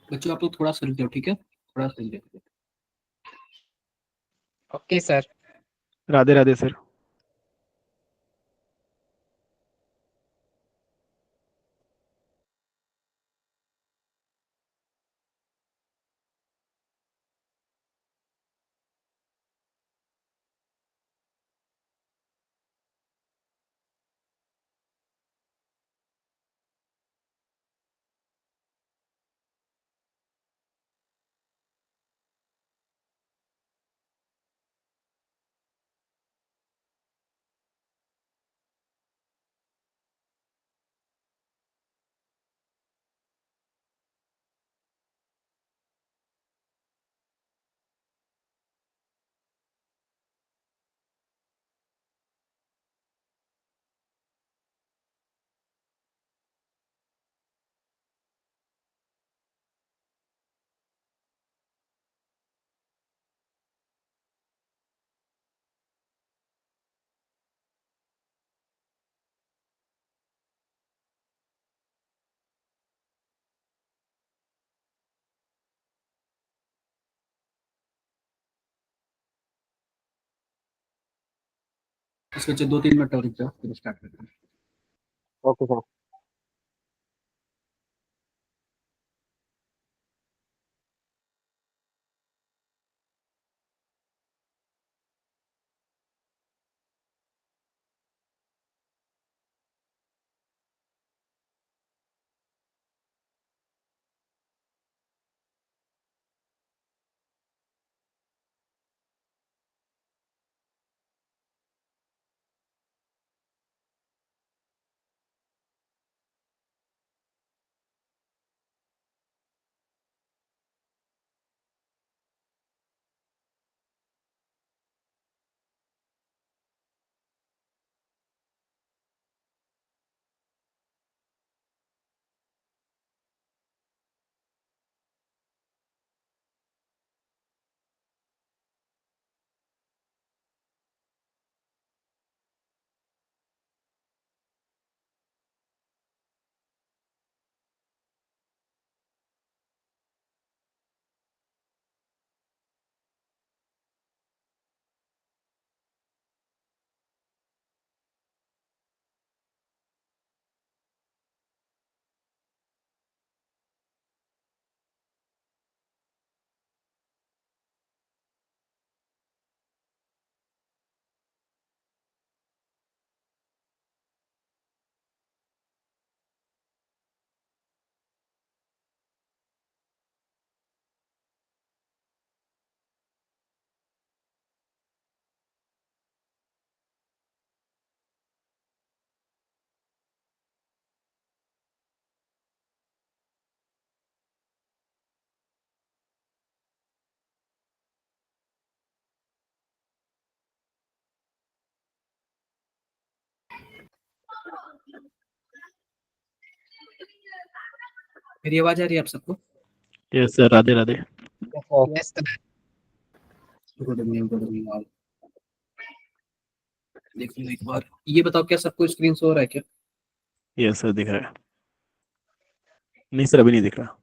बच्चों आप लोग थोड़ा सा रुक जाओ, ठीक है, थोड़ा सा रुक जाओ। Okay sir. Radhe Radhe sir. इस बच्चे 2-3 मिनट और रुक जाओ, फिर स्टार्ट करते हैं। Okay sir. मेरी आवाज आ रही है आप सबको? Yes sir, Radhe Radhe. Yes sir. Good evening, good evening all. देख लो एक बार, ये बताओ क्या सबको स्क्रीन शो हो रहा है क्या? यस सर, दिख रहा है। नहीं सर, अभी नहीं दिख रहा।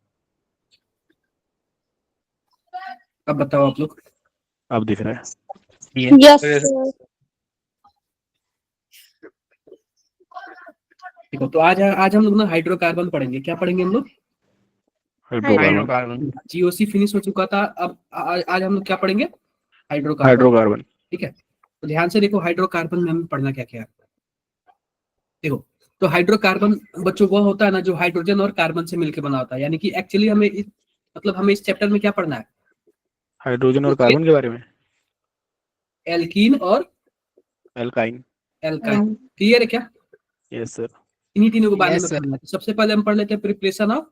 अब बताओ आप लोग। अब दिख रहा है। Yes sir. देखो तो आज हम लोग ना हाइड्रोकार्बन पढ़ेंगे। क्या पढ़ेंगे हम लोग? हाइड्रोकार्बन। हाइड्रोकार्बन। जीओसी फिनिश हो चुका था, अब आज हम लोग क्या पढ़ेंगे? हाइड्रोकार्बन। हाइड्रोकार्बन। ठीक है, तो ध्यान से देखो हाइड्रोकार्बन में हमें पढ़ना क्या क्या है। देखो, तो हाइड्रोकार्बन बच्चों वो होता है ना जो हाइड्रोजन और कार्बन से मिलकर बना होता है। यानी कि एक्चुअली मतलब हमें इस चैप्टर में क्या पढ़ना है? हाइड्रोजन और कार्बन के बारे में। एल्कीन और एल्काइन। एल्काइन। क्लियर है क्या? Yes sir. इन्हीं तीनों के बारे यस में सर। पढ़ना है। तो सबसे पहले हम पढ़ लेते हैं प्रिपरेशन ऑफ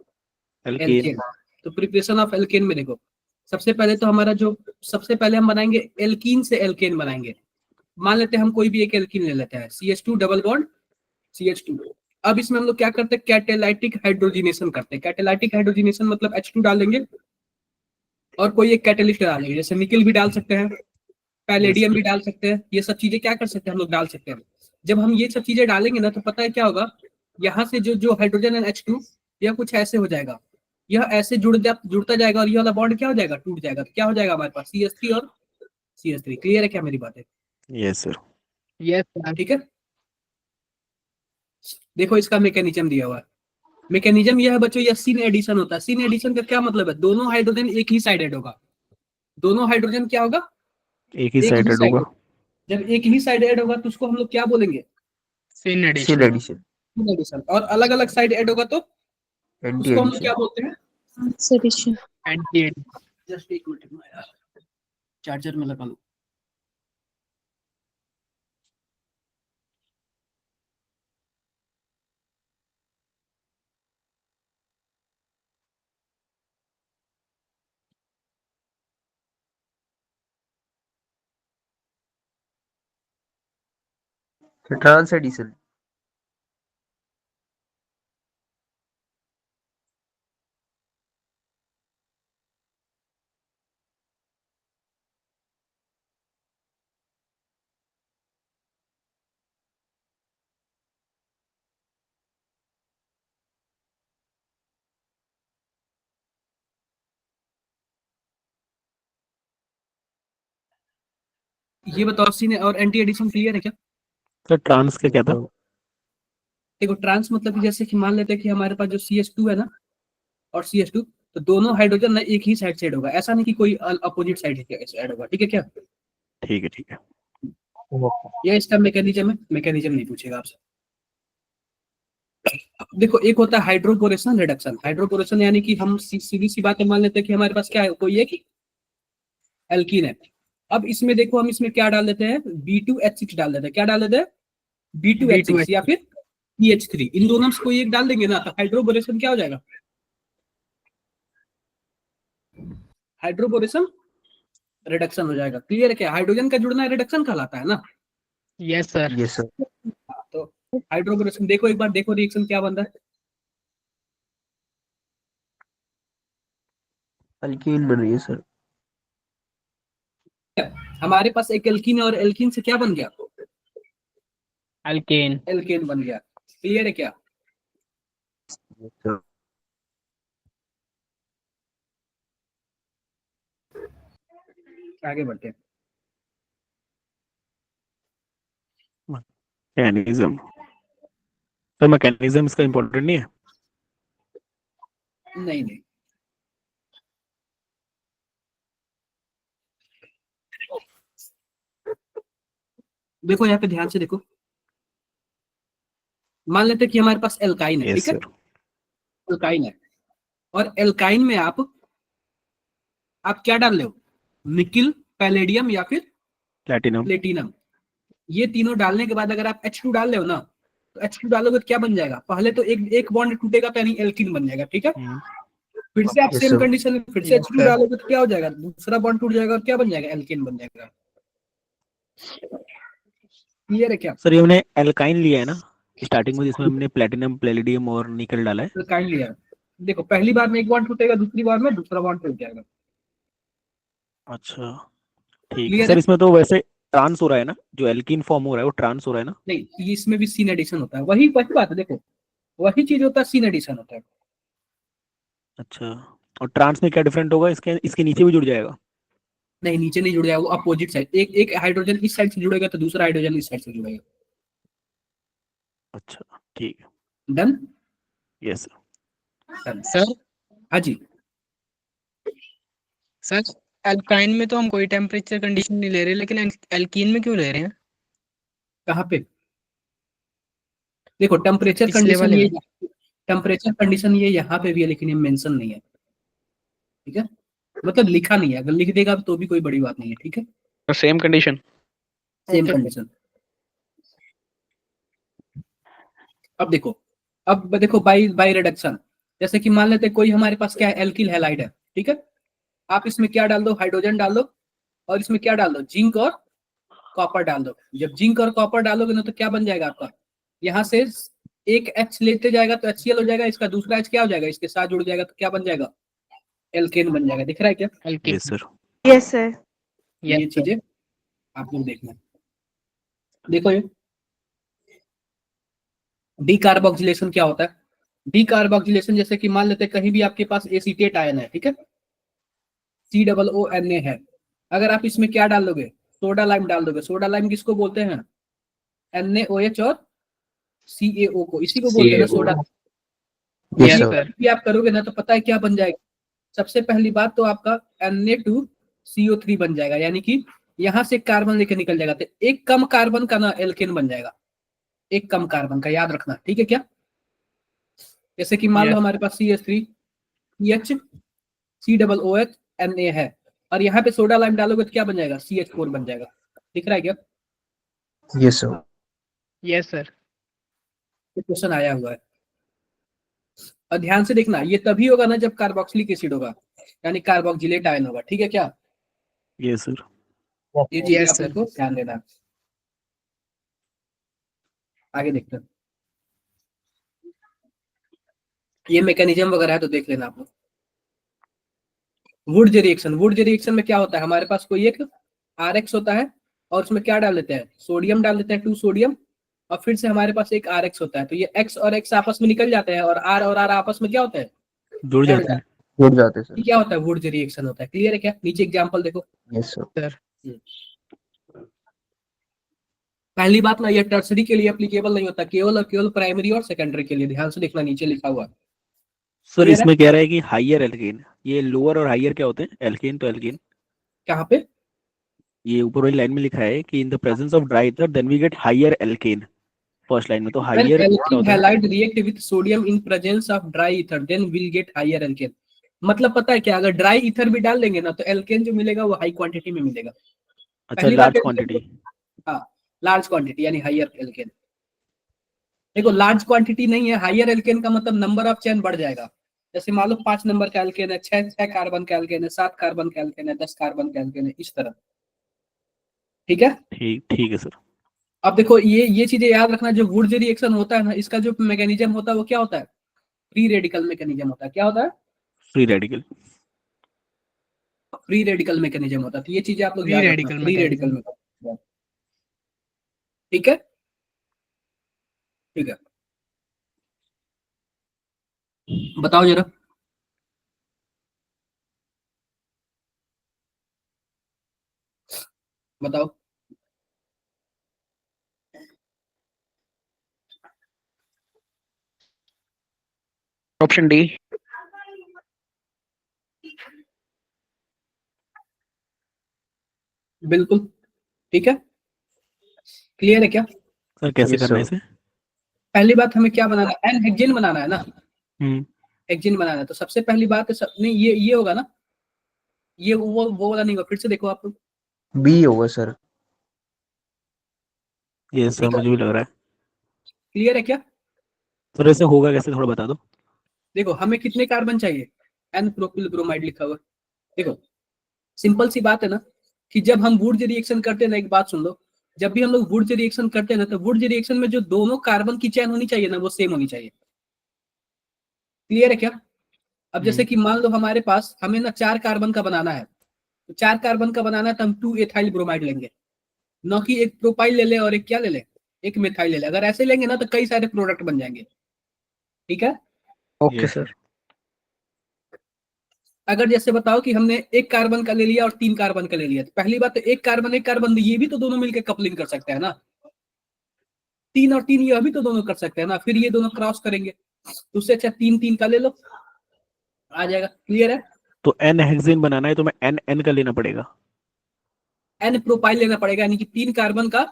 एल्कीन। एल्केन। तो प्रिपरेशन ऑफ एल्केन में देखो, सबसे पहले तो हमारा जो सबसे पहले हम बनाएंगे एल्कीन से एल्केन बनाएंगे। मान लेते हैं हम कोई भी एक एल्कीन ले लेते हैं, CH2 डबल बॉन्ड CH2। अब इसमें हम लोग क्या करते हैं? कैटेलाइटिक हाइड्रोजिनेशन करते हैं। कैटेलाइटिक हाइड्रोजिनेशन मतलब H2 डालेंगे और कोई एक कैटेलिस्ट डालेंगे, जैसे निकल भी डाल सकते हैं, पैलेडियम भी डाल सकते हैं। ये सब चीजें क्या कर सकते हैं हम लोग, डाल सकते हैं। जब हम ये सब चीजें डालेंगे ना तो पता है क्या होगा, यहाँ से जो जो हाइड्रोजन एंड H2 यह कुछ ऐसे हो जाएगा। यह ऐसे जुड़ता जाएगा और ये वाला बॉन्ड क्या हो जाएगा, टूट जाएगा। तो क्या हो जाएगा हमारे पास CH3 और CH3। क्लियर है क्या मेरी बात है? Yes sir. Yes sir. ठीक है, देखो इसका मैकेनिज्म दिया हुआ है। मैकेनिज्म यह है बच्चों, यह सीन एडिशन होता है। सीन एडिशन का क्या मतलब है, दोनों हाइड्रोजन एक ही साइडेड होगा। दोनों हाइड्रोजन क्या होगा, एक ही साइडेड होगा। जब एक ही साइड ऐड होगा तो उसको हम लोग क्या बोलेंगे, सिन सील एडिशन। Addition, syn addition. और अलग अलग साइड ऐड होगा तो एंटी उसको हम लोग एडिशन। क्या बोलते हैं, Sedition. Anti edition. जस्ट एक मिनट में यार, चार्जर में लगा लो। ट्रांस एडिशन, ये बताओ सीन और एंटी एडिशन क्लियर है क्या? सर ट्रांस का क्या था? देखो ट्रांस मतलब कि जैसे कि मान लेते हैं कि हमारे पास जो CH2 है ना और CH2, तो दोनों हाइड्रोजन ना एक ही साइड से ऐड होगा। ऐसा नहीं कि कोई अपोजिट साइड से ऐड होगा। ठीक है क्या? ठीक है ठीक है। ये इसका मैकेनिज्म है, मैकेनिज्म नहीं पूछेगा आपसे। देखो एक होता है हाइड्रोपोरेशन रिडक्शन। हाइड्रोपोरेशन यानी कि हम सीधी सी बात मान लेते हैं कि हमारे पास क्या है, कोई एक एल्कीन है। अब इसमें देखो हम इसमें क्या डाल देते हैं, B2H6 डाल देते हैं। क्या डाल देते हैं, B2H6 या फिर CH3। इन दोनों में से कोई एक डाल देंगे ना, तो हाइड्रोपोरेशन क्या हो जाएगा, हाइड्रोपोरेशन रिडक्शन हो जाएगा। क्लियर है क्या? हाइड्रोजन का जुड़ना रिडक्शन कहलाता है ना। Yes sir. Yes sir. तो हाइड्रोपोरेशन देखो, एक बार देखो रिएक्शन क्या बन रहा अल्कीन बन रही है सर। है। हमारे पास एक एल्कीन है और एल्कीन से क्या बन गया, अल्केन। एल्केन बन गया। क्लियर है क्या? Yes sir. आगे बढ़ते हैं। मैकेनिज्म, सर मैकेनिज्म इसका इम्पोर्टेंट नहीं है? नहीं नहीं, देखो यहाँ पे ध्यान से देखो। मान लेते हैं कि हमारे पास एल्काइन है, यस ठीक है, सर। एल्काइन है। और एल्काइन में आप क्या डाल रहे हो, निकिल, पैलेडियम या फिर प्लैटिनम। प्लेटिनम। ये तीनों डालने के बाद अगर आप H2 डाल रहे हो ना, तो H2 डालोगे तो क्या बन जाएगा, पहले तो एक एक बॉन्ड टूटेगा तो यानी एल्किन बन जाएगा। ठीक है, फिर से आप Yes, सेम sir. कंडीशन में फिर से Yes, H2 sir. डालोगे तो क्या हो जाएगा, दूसरा बॉन्ड टूट जाएगा और क्या बन जाएगा, एल्केन बन जाएगा। क्लियर है क्या? सर ये हमने एल्काइन लिया है ना स्टार्टिंग में, जिसमें हमने प्लैटिनम, प्लेडियम और निकल डाला है। एल्काइन लिया, देखो पहली बार में एक बॉन्ड टूटेगा, दूसरी बार में दूसरा बॉन्ड टूट जाएगा। अच्छा ठीक है क्लियर सर। है? इसमें तो वैसे ट्रांस हो रहा है ना, जो एल्कीन फॉर्म हो रहा है वो ट्रांस हो रहा है ना? नहीं, ये इसमें भी सीन एडिशन होता है, वही वही बात है। देखो वही चीज होता है, सीन एडिशन होता है। अच्छा, और ट्रांस में क्या डिफरेंट होगा, इसके इसके नीचे भी जुड़ जाएगा? नहीं नीचे नहीं जुड़ जाएगा, वो अपोजिट साइड, एक एक हाइड्रोजन इस साइड से जुड़ेगा तो दूसरा हाइड्रोजन इस साइड से जुड़ेगा। अच्छा ठीक है। डन? Yes sir. सर हाँ जी। सर अल्काइन में तो हम कोई टेम्परेचर कंडीशन नहीं ले रहे, लेकिन एल्कीन में क्यों ले रहे हैं? कहाँ पे, देखो टेम्परेचर पिछले कंडीशन वाले ये, में। टेम्परेचर कंडीशन ये यहाँ पे भी है लेकिन ये मेंशन नहीं है। ठीक है, मतलब लिखा नहीं है, अगर लिख देगा तो भी कोई बड़ी बात नहीं है। ठीक है, same condition. Same Okay. Condition. अब देखो बाई बाई रिडक्शन, जैसे कि मान लेते हैं कोई हमारे पास क्या है, एल्किल हैलाइड है। ठीक है, आप इसमें क्या डाल दो, हाइड्रोजन डाल दो और इसमें क्या डाल दो, जिंक और कॉपर डाल दो। जब जिंक और कॉपर डालोगे ना तो क्या बन जाएगा आपका, यहाँ से एक H लेते जाएगा तो HCl हो जाएगा, इसका दूसरा H क्या हो जाएगा, इसके साथ जुड़ जाएगा तो क्या बन जाएगा, एल्केन बन जाएगा। दिख रहा है क्या? Alkene. Yes sir. Yes, sir. ये यस सर। चीजें आप लोग देखना। देखो ये डीकार्बोक्सिलेशन क्या होता है, डी कार्बोक्सिलेशन, जैसे कि मान लेते हैं कहीं भी आपके पास एसीटेट आयन है, ठीक है, COONA है, अगर आप इसमें क्या डाल दोगे, सोडा लाइम डाल दोगे। सोडा लाइम किसको बोलते हैं, NaOH और CaO को, इसी को बोलते हैं ना soda. Yes yes sir. Sir. भी आप करोगे ना तो पता है क्या बन जाएगा, सबसे पहली बात तो आपका Na2CO3 बन जाएगा, यानी कि यहां से कार्बन लेके निकल जाएगा, तो एक कम कार्बन का ना एल्केन बन जाएगा, एक कम कार्बन का, याद रखना, ठीक है क्या। जैसे कि मान लो Yes. हमारे पास CH3CH COOH Na है, और यहाँ पे सोडा लाइम डालोगे तो क्या बन जाएगा, CH4 बन जाएगा। दिख रहा है क्या, yes sir. Yes sir. Question आया हुआ है। और ध्यान से देखना, ये तभी होगा ना जब कार्बोक्सिलिक एसिड होगा, यानी कार्बोक्सिलेट आयन होगा, ठीक है क्या। Yes sir. ये चीज Yes, आप sir. लोग को ध्यान देना है। आगे देखते हैं, ये मैकेनिज्म वगैरह है तो देख लेना आप लोग। वुड रिएक्शन, वुड रिएक्शन में क्या होता है, हमारे पास कोई एक RX होता है, और उसमें क्या डाल देते हैं, सोडियम डाल देते हैं, 2 सोडियम, और फिर से हमारे पास एक RX होता है, तो ये X और X आपस में निकल जाते हैं, और R आपस में क्या होता है, जुड़ जुड़ जाते हैं। जुड़ जाते ये सर। क्या होता है, वुड रिएक्शन होता है। क्लियर है क्या, नीचे एग्जांपल देखो। Yes sir. पहली बात ना, ये टर्सरी के लिए एप्लीकेबल नहीं होता, केवल और केवल प्राइमरी और सेकेंडरी के लिए, ध्यान से देखना, नीचे लिखा हुआ है। सर Clear है? इसमें कह रहा है कि हाइयर एल्केन, ये लोअर और हाइयर क्या होते हैं, एल्केन तो एल्केन। कहाँ पे, ये ऊपर वाली लाइन में लिखा है कि in the presence of dry ether then we get higher alkane, first line में। तो when हाइयर क्या alkene होता है? halide react with sodium in presence of dry ether then we'll get higher alkane। मतलब पता है क्या, अगर ड्राई ईथर भी डाल देंगे ना तो एल्केन जो मिलेगा वो हाई क्वांटिटी में मिलेगा। अच्छा, पहली बात लार्ज क्वांटिटी। हाँ, लार्ज क्वांटिटी यानी हायर एल्केन। देखो लार्ज क्वांटिटी नहीं है, हायर एल्केन का मतलब नंबर ऑफ चेन बढ़ जाएगा। जैसे मान लो 5 नंबर का एल्केन है, 6 कार्बन का एल्केन है, 7 कार्बन का एल्केन है, 10 कार्बन का एल्केन है, इस तरह, ठीक है। ठीक ठीक है सर। अब देखो ये चीजें याद रखना, जो वुड रिएक्शन होता है ना, इसका जो मैकेनिज्म होता है वो क्या होता है, फ्री रेडिकल मैकेनिज्म होता है। क्या होता है, free radical. Free radical mechanism होता है। तो ये चीजें आप लोग Free याद रखना, radical free radical mechanism. Mechanism, ठीक है, ठीक है। बताओ जरा, बताओ। Option D. बिल्कुल ठीक है, क्लियर है क्या। सर कैसे यस करना है सर। इसे? पहली बात हमें क्या बनाना है, एन हेक्सेन बनाना है ना, हम्म। हेक्सेन बनाना है। तो सबसे पहली बात नहीं, ये होगा ना, ये वो वाला नहीं होगा, फिर से देखो आप लोग, बी होगा सर। ये सर ठीक है, मुझे भी लग रहा है। क्लियर है क्या। सर ऐसे होगा कैसे, थोड़ा बता दो। देखो हमें कितने कार्बन चाहिए, एन प्रोपिल ब्रोमाइड लिखा हुआ है। देखो सिंपल सी बात है ना, कि जब हम वुड रिएक्शन करते हैं ना, एक बात सुन लो, जब भी हम लोग वुड रिएक्शन करते हैं ना, तो वुड रिएक्शन में जो दोनों कार्बन की चेन होनी चाहिए ना, वो सेम होनी चाहिए। क्लियर है क्या। अब जैसे कि मान लो हमारे पास, हमें ना 4 कार्बन का बनाना है, तो 4 कार्बन का बनाना है तो हम 2 एथाइल ब्रोमाइड लेंगे, न कि एक प्रोपाइल ले ले और एक क्या ले ले, एक मिथाइल ले ले। अगर ऐसे लेंगे ना तो कई सारे प्रोडक्ट बन जाएंगे, ठीक है। Okay, Yes, sir. अगर जैसे बताओ कि हमने एक कार्बन का ले लिया और 3 कार्बन का ले लिया, तो पहली बात तो एक कार्बन ये भी तो दोनों मिलकर कपलिंग कर सकते हैं ना, 3 और 3 ये भी तो दोनों कर सकते हैं ना, फिर ये दोनों क्रॉस करेंगे, तो उससे अच्छा 3 का ले लो, आ जाएगा। क्लियर है। तो एन हेक्सेन बनाना है तो मैं एन एन का लेना पड़ेगा। एन प्रोपाइल लेना पड़ेगा, यानी कि 3 कार्बन का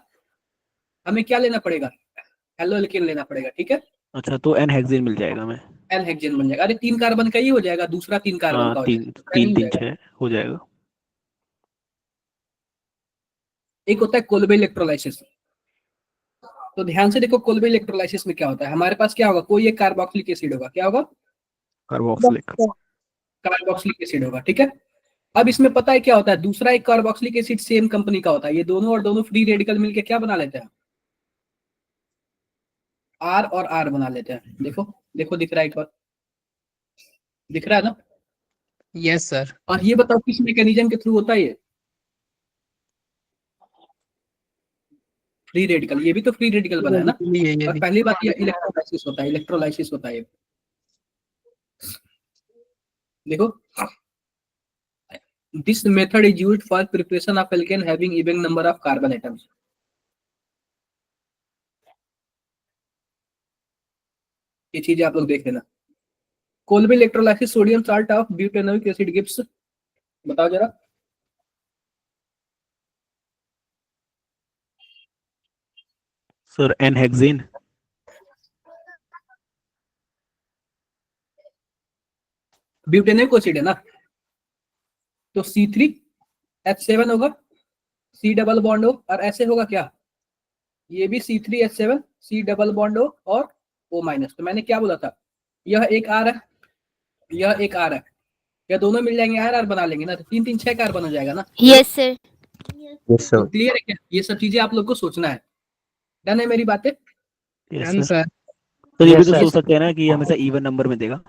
हमें क्या लेना पड़ेगा, हेलो एल्केन लेना पड़ेगा, ठीक है। अच्छा, तो एन हेक्सेन मिल जाएगा मैं। एन हेक्सेन बन जाएगा। अरे 3 कार्बन का ही हो जाएगा, दूसरा 3 कार्बन हाँ, का हो तीन जाएगा, तीन नहीं हो तीन जाएगा। 6 हो जाएगा। एक होता है कोल्बे इलेक्ट्रोलाइसिस। तो ध्यान से देखो, कोल्बे इलेक्ट्रोलाइसिस में क्या होता है, हमारे पास क्या होगा, कोई एक कार्बोक्सिलिक एसिड होगा, क्या होगा, कार्बोक्सिलिक। कार्बोक्सिलिक एसिड होगा, ठीक है। अब इसमें पता है क्या होता है, दूसरा एक कार्बोक्सिलिक एसिड सेम कंपनी का होता है, ये दोनों और दोनों फ्री रेडिकल मिलके क्या बना लेते हैं, आर और आर बना लेते हैं। देखो देखो, दिख रहा है, एक बार दिख रहा है ना। Yes, sir. और ये बताओ किस मैकेनिज्म के थ्रू होता है ये, फ्री रेडिकल, ये भी तो फ्री रेडिकल बना है ना। Radically ये और भी. पहली बात ये इलेक्ट्रोलाइसिस होता है, इलेक्ट्रोलाइसिस होता है ये। देखो, this method is used for preparation of alkane having even number of carbon atoms. ये चीजें आप लोग देख लेना। Kolbe electrolysis sodium salt of butanoic acid gives, बताओ जरा। Sir n-hexane। ब्यूटेनोइक एसिड है ना, तो C3H7 होगा, C डबल बॉन्ड हो, और ऐसे होगा क्या, ये भी C3H7 C डबल बॉन्ड हो और O माइनस। तो मैंने क्या बोला था, यह एक R है, यह एक R है, या दोनों मिल जाएंगे R बना लेंगे ना, तो 3 3 6 कार्बन हो जाएगा ना। Yes sir. Yes तो sir. क्लियर है क्या, ये सब चीजें आप लोग को सोचना है। डन है मेरी बातें। Yes done sir. सर। तो ये भी Yes, तो sir. सोच सकते हैं ना कि हमेशा इवन नंबर में देगा,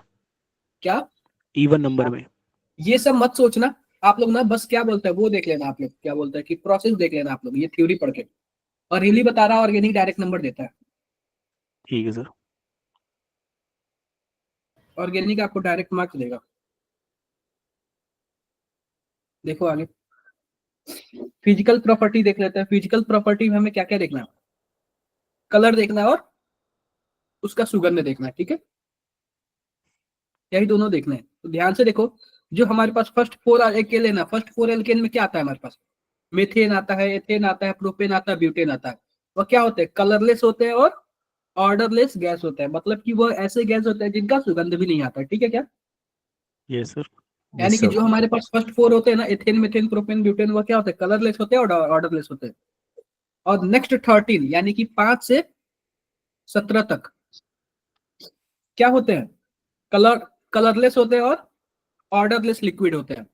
क्या, इवन नंबर में। ये सब मत सोचना आप लोग ना, बस क्या बोलते हैं वो देख लेना आप लोग, क्या बोलते हैं कि प्रोसेस देख लेना आप लोग, ये थ्योरी पढ़ के। और रियली बता रहा, ऑर्गेनिक डायरेक्ट नंबर देता है, ठीक है सर। ऑर्गेनिक आपको डायरेक्ट मार्क्स देगा। देखो आगे, फिजिकल प्रॉपर्टी देख लेते हैं। फिजिकल प्रॉपर्टी में हमें क्या क्या देखना है, कलर देखना है और उसका सुगंध देखना है, ठीक है, यही दोनों देखने हैं। तो ध्यान से देखो, जो हमारे पास फर्स्ट 4 एल्केन है, फर्स्ट 4 एल्केन में क्या आता है हमारे पास, मेथेन आता है, एथेन आता है, प्रोपेन आता है, ब्यूटेन आता है। वो क्या होते हैं, कलरलेस होते हैं और ऑर्डरलेस गैस होता है, मतलब कि वो ऐसे गैस होते हैं जिनका सुगंध भी नहीं आता, ठीक है क्या। Yes sir. यानी Yes कि sir. जो हमारे पास फर्स्ट 4 होते हैं ना, एथेन, मेथेन, प्रोपेन, ब्यूटेन, वो क्या होते हैं, कलरलेस होते हैं और ऑर्डरलेस होते हैं। और नेक्स्ट 13 यानी कि 5 से 17 तक क्या होते हैं, कलरलेस होते हैं और ऑर्डरलेस लिक्विड होते हैं।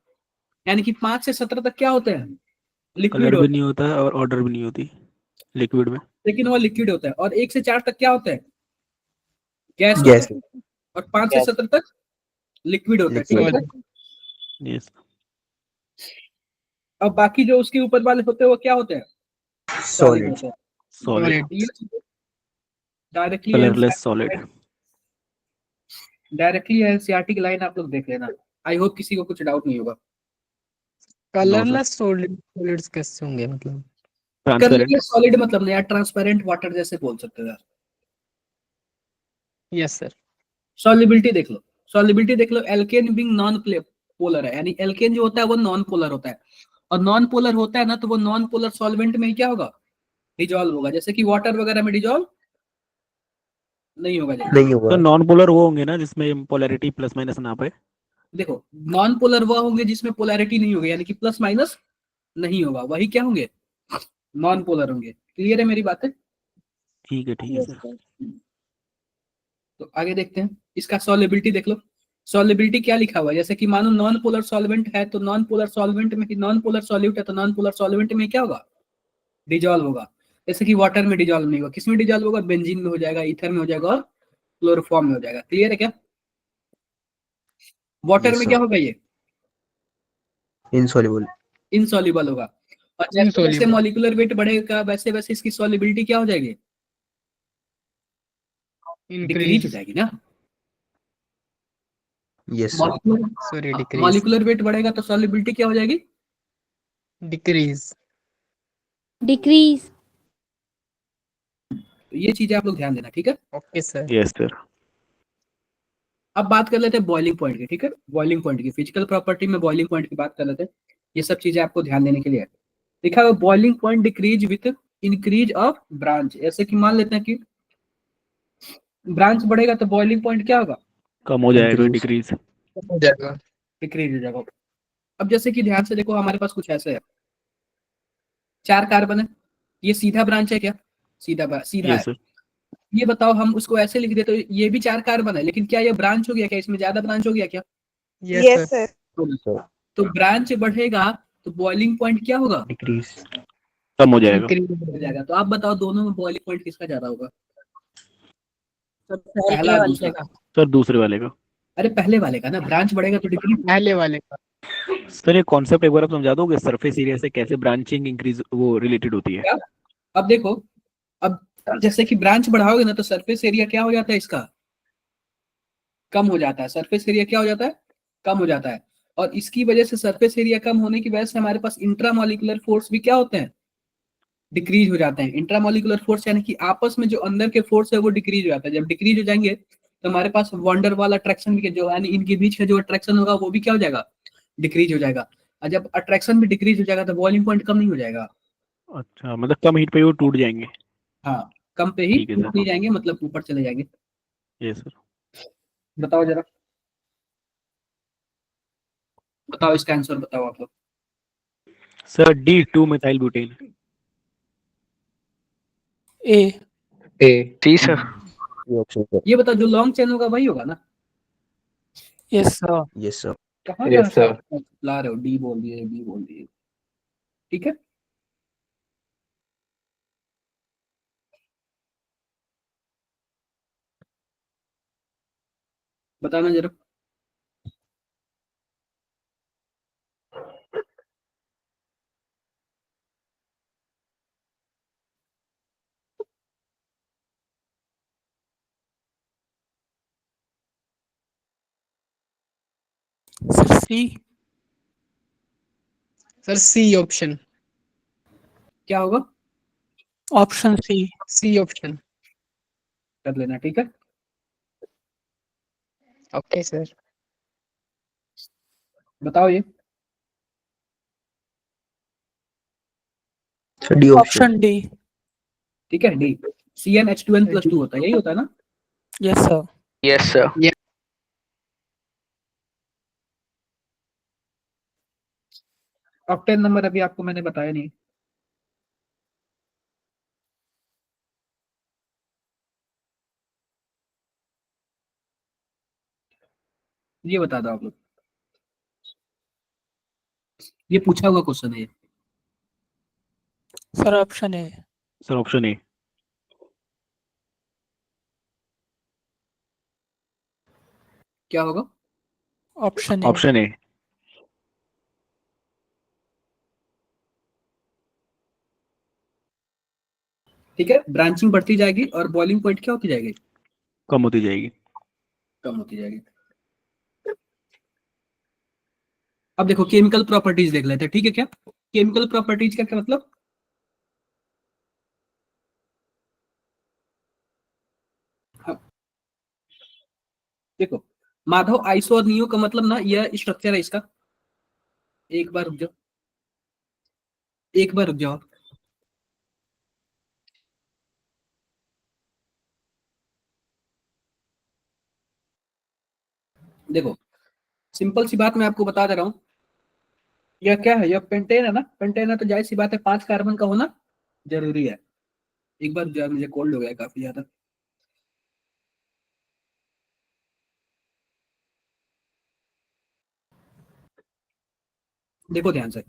यानी कि 5 से 17 तक क्या होते हैं, लिक्विड कलर भी होते नहीं होता है और ऑर्डर भी नहीं होती लिक्विड में। हैं, लेकिन वो लिक्विड होता है। और 1 से 4 तक क्या होते हैं, गैस होते Yes. हैं। और 5 से 17 तक लिक्विड होता है, ठीक है। Liquid. यस। अब बाकी जो उसके ऊपर वाले होते हैं वो क्या होते हैं, सॉलिड Solid. होते हैं। Solid. Directly colourless solid. Directly NCERT की लाइन आप लोग देख लेना। आई होप किसी को कुछ डाउट नहीं होगा। कलरलेस सॉलिड्स कैसे होंगे मतलब? ट्रांसपेरेंट। कलरलेस सॉलिड मतलब नहीं यार, ट्रांसपेरेंट वाटर जैसे बोल सकते हो यार। Yes sir. सॉलिबिलिटी देख लो, सॉलिबिलिटी देख लो, एल्केन बिंग नॉन पोलर है, यानी एल्केन जो होता है वो नॉन पोलर होता है। और नॉन पोलर होता है ना, तो वो नॉन पोलर सॉल्वेंट में ही क्या होगा, डिजॉल्व होगा, जैसे कि वाटर वगैरह में डिजॉल्व नहीं होगा जल्दी। नहीं तो होगा. नॉन पोलर वो होंगे ना जिसमें पोलैरिटी प्लस माइनस ना पाए। देखो, नॉन पोलर वो होंगे जिसमें पोलैरिटी नहीं होगी, यानी कि प्लस माइनस नहीं होगा, वही क्या होंगे, नॉन पोलर होंगे। क्लियर है मेरी बातें। ठीक है सर। तो आगे देखते हैं, इसका सॉलिबिलिटी देख लो। सॉलिबिलिटी क्या लिखा हुआ है, जैसे कि मानो नॉन पोलर सॉल्वेंट है, तो नॉन पोलर सॉल्वेंट में, नॉन पोलर सॉल्यूट है तो नॉन पोलर सॉल्वेंट में क्या होगा, डिजॉल्व होगा। जैसे कि वाटर में डिजॉल्व नहीं होगा, किस में डिजॉल्व होगा, बेंजीन में हो जाएगा, ईथर में हो जाएगा और क्लोरोफॉर्म में हो जाएगा। क्लियर है क्या। वाटर Yes में sir. क्या होगा, ये Insoluble. इनसॉल्युबल होगा। और जैसे जैसे Insoluble. मॉलिक्यूलर वेट बढ़ेगा वैसे वैसे इसकी सॉलिबिलिटी क्या हो जाएगी, डिक्रीज हो इंक्रीज। जाएगी ना। Yes sir. Sorry, decrease. Molecular weight बढ़ेगा तो सॉलिबिलिटी क्या हो जाएगी, डिक्रीज। डिक्रीज। तो ये चीजें आप लोग ध्यान देना, ठीक है। Okay sir. Yes sir. अब बात कर लेते हैं बॉइलिंग पॉइंट की, ठीक है, बॉइलिंग पॉइंट की, फिजिकल प्रॉपर्टी में बॉइलिंग पॉइंट की बात कर लेते हैं। ये सब चीजें आपको ध्यान देने के लिए है। लिखा हुआ boiling point decrease with increase of branch. ऐसे कि मान लेते हैं कि ब्रांच बढ़ेगा तो बॉइलिंग पॉइंट क्या होगा, कम हो जाएगा, Increase. डिक्रीज। हो जाएगा। डिक्रीज हो जाएगा। अब जैसे कि ध्यान से देखो, हमारे पास कुछ ऐसे है, 4 कार्बन है, ये सीधा ब्रांच है क्या, सीधा है। Yes sir. ये बताओ, हम उसको ऐसे लिख देते तो ये भी 4 कार्बन है, लेकिन क्या ये ब्रांच हो गया क्या, इसमें ज्यादा ब्रांच हो गया क्या। Yes sir. Sir. तो ब्रांच बढ़ेगा तो बॉइलिंग पॉइंट क्या होगा, Decrease. कम हो जाएगा। इंक्रीज हो जाएगा। तो आप बताओ दोनों में बॉइलिंग पॉइंट किसका ज्यादा होगा, पहला पहले और वाले दूसरा। का। सर दूसरे वाले का। अरे पहले वाले का ना, ब्रांच बढ़ेगा तो डिक्रीज। पहले वाले का। सर ये कॉन्सेप्ट एक बार आप समझा दोगे, सरफेस एरिया से कैसे ब्रांचिंग इंक्रीज वो रिलेटेड होती है। क्या, अब देखो, अब जैसे कि ब्रांच बढ़ाओगे ना तो सरफेस एरिया क्या हो जाता है इसका, कम हो जाता है। सरफेस एरिया क्या हो जाता है, कम हो जाता है, और इसकी वजह से सरफेस एरिया कम होने की वजह से हमारे पास इंट्रामोलिकुलर फोर्स भी क्या होते हैं, डिक्रीज हो जाते हैं। इंट्रामोलिकुलर फोर्स यानी कि आपस में जो अंदर के फोर्स है वो डिक्रीज हो जाता है। जब डिक्रीज हो जाएंगे तो हमारे पास वंडर वाला अट्रैक्शन भी जो यानी इनके बीच का जो अट्रैक्शन होगा वो भी क्या हो जाएगा, डिक्रीज हो जाएगा। और जब अट्रैक्शन भी डिक्रीज हो जाएगा तो बॉइलिंग पॉइंट कम नहीं हो जाएगा। अच्छा, मतलब कम हीट पे वो टूट जाएंगे। हाँ, कम पे ही ठीक है टूट सर। नहीं जाएंगे, मतलब ऊपर चले जाएंगे। Yes sir. बताओ जरा, बताओ इसका आंसर बताओ आप लोग। Sir D 2 methyl butane. A. A. C sir. ये ऑप्शन सर। ये बताओ जो लॉन्ग चेन होगा वही होगा ना। Yes sir. Yes sir. कहाँ Yes, कहाँ sir. से ला रहे हो, डी बोल दिए, बी बोल दिए, ठीक है। बताना जरा। Sir C. Sir C option. क्या होगा, ऑप्शन सी ऑप्शन। कर लेना, ठीक है। Okay sir. बताओ ये। Sir D option. Option D. ठीक है, डी। CnH2n+2 होता है, यही होता है ना। Yes sir. Yes sir. Octane number अभी आपको मैंने बताया नहीं। ये बता दो आप लोग, ये पूछा हुआ क्वेश्चन है ये। Sir option A. Sir option A. क्या होगा, ऑप्शन ए। Option A. ठीक है। ब्रांचिंग बढ़ती जाएगी और बॉइलिंग पॉइंट क्या होती जाएगी, कम होती जाएगी। कम होती जाएगी। अब देखो केमिकल प्रॉपर्टीज देख लेते हैं, ठीक है। क्या केमिकल प्रॉपर्टीज का क्या मतलब, हाँ, देखो माधव, आइसो और नियो का मतलब ना यह स्ट्रक्चर है इसका। एक बार रुक जाओ, एक बार रुक जाओ। देखो सिंपल सी बात मैं आपको बता दे रहा हूँ, यह क्या है, यह पेंटेन है ना। पेंटेन है तो जाहिर सी बात है 5 कार्बन का होना जरूरी है। एक बार जो मुझे कोल्ड हो गया काफी ज्यादा। देखो ध्यान से,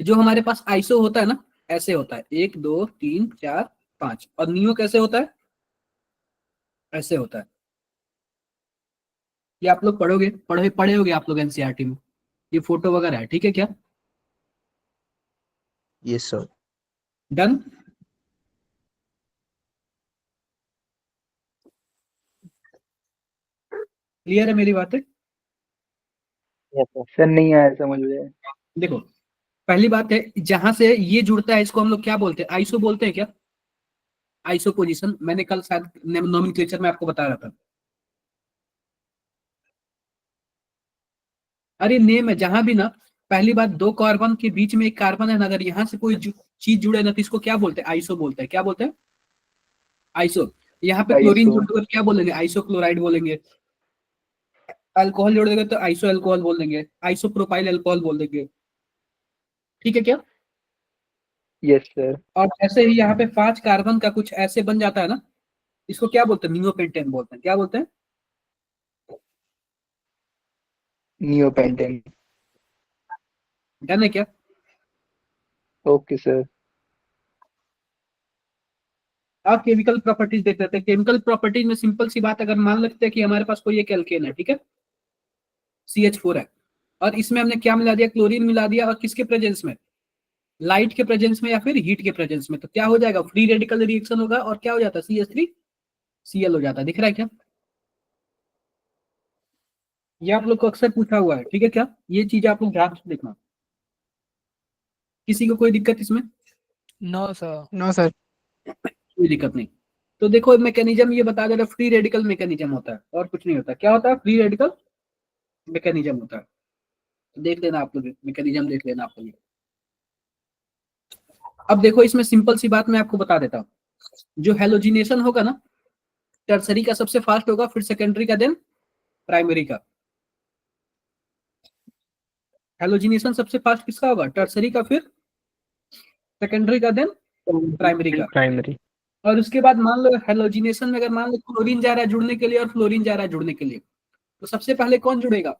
जो हमारे पास आइसो होता है ना, ऐसे होता है 1 2 3 4 5, और नियो कैसे होता है, ऐसे होता है। ये आप लोग पढ़ोगे, पढ़े होगे आप लोग एनसीईआरटी में, ये फोटो वगैरह है, ठीक है क्या। Yes sir. डन। क्लियर है मेरी बातें। सर नहीं आया समझ में। देखो पहली बात है, जहां से ये जुड़ता है इसको हम लोग क्या बोलते हैं, आइसो बोलते हैं क्या। आइसो पोजीशन मैंने कल शायद नोमेनक्लेचर में आपको बता रहा था। अरे नेम है जहां भी ना, पहली बात 2 कार्बन के बीच में एक कार्बन है ना, अगर यहाँ से कोई चीज जुड़े ना तो इसको क्या बोलते हैं, आइसो बोलते हैं। क्या बोलते हैं, आइसो। यहाँ पे क्लोरीन आइसो। जुड़ तो क्या बोलेंगे, आइसो क्लोराइड बोलेंगे। अल्कोहल जोड़ देंगे तो आइसो अल्कोहल बोल देंगे, आइसो प्रोपाइल अल्कोहल बोल देंगे, ठीक है क्या। Yes sir. और ऐसे ही यहाँ पे 5 कार्बन का कुछ ऐसे बन जाता है ना, इसको क्या बोलते हैं, नियोपेंटेन बोलते हैं। क्या बोलते हैं, नियोपेंटेन। डन है क्या। Okay sir. आप केमिकल प्रॉपर्टीज देख लेते हैं। केमिकल प्रॉपर्टीज में सिंपल सी बात, अगर मान लेते हैं कि हमारे पास कोई एक एल्केन है, ठीक है, CH4 है, और इसमें हमने क्या मिला दिया, क्लोरीन मिला दिया, और किसके प्रेजेंस में, लाइट के प्रेजेंस में या फिर हीट के प्रेजेंस में, तो क्या हो जाएगा, फ्री रेडिकल रिएक्शन होगा और क्या हो जाता है, CH3Cl हो जाता है। दिख रहा है क्या। ये आप लोग को अक्सर पूछा हुआ है, ठीक है क्या? ये चीज आप लोग ध्यान से देखना। किसी को कोई दिक्कत इसमें? No sir. कोई दिक्कत नहीं। तो देखो मैकेनिज्म ये बता दे रहा, फ्री रेडिकल मैकेनिज्म होता है और कुछ नहीं होता। क्या होता है? फ्री रेडिकल मैकेनिज्म होता है। तो देख लेना आप लोग, मैकेनिज्म देख लेना आप लोग। अब देखो इसमें सिंपल सी बात मैं आपको बता देता हूँ। जो हेलोजिनेशन होगा ना, टर्सरी का सबसे फास्ट होगा, फिर सेकेंडरी का, देन प्राइमरी का। हेलोजिनेशन सबसे फास्ट किसका होगा? टर्सरी का, फिर सेकेंडरी का, देन प्राइमरी का। प्राइमरी। और उसके बाद मान लो हेलोजिनेशन में अगर मान लो क्लोरीन जा रहा है जुड़ने के लिए और फ्लोरीन जा रहा है जुड़ने के लिए, तो सबसे पहले कौन जुड़ेगा?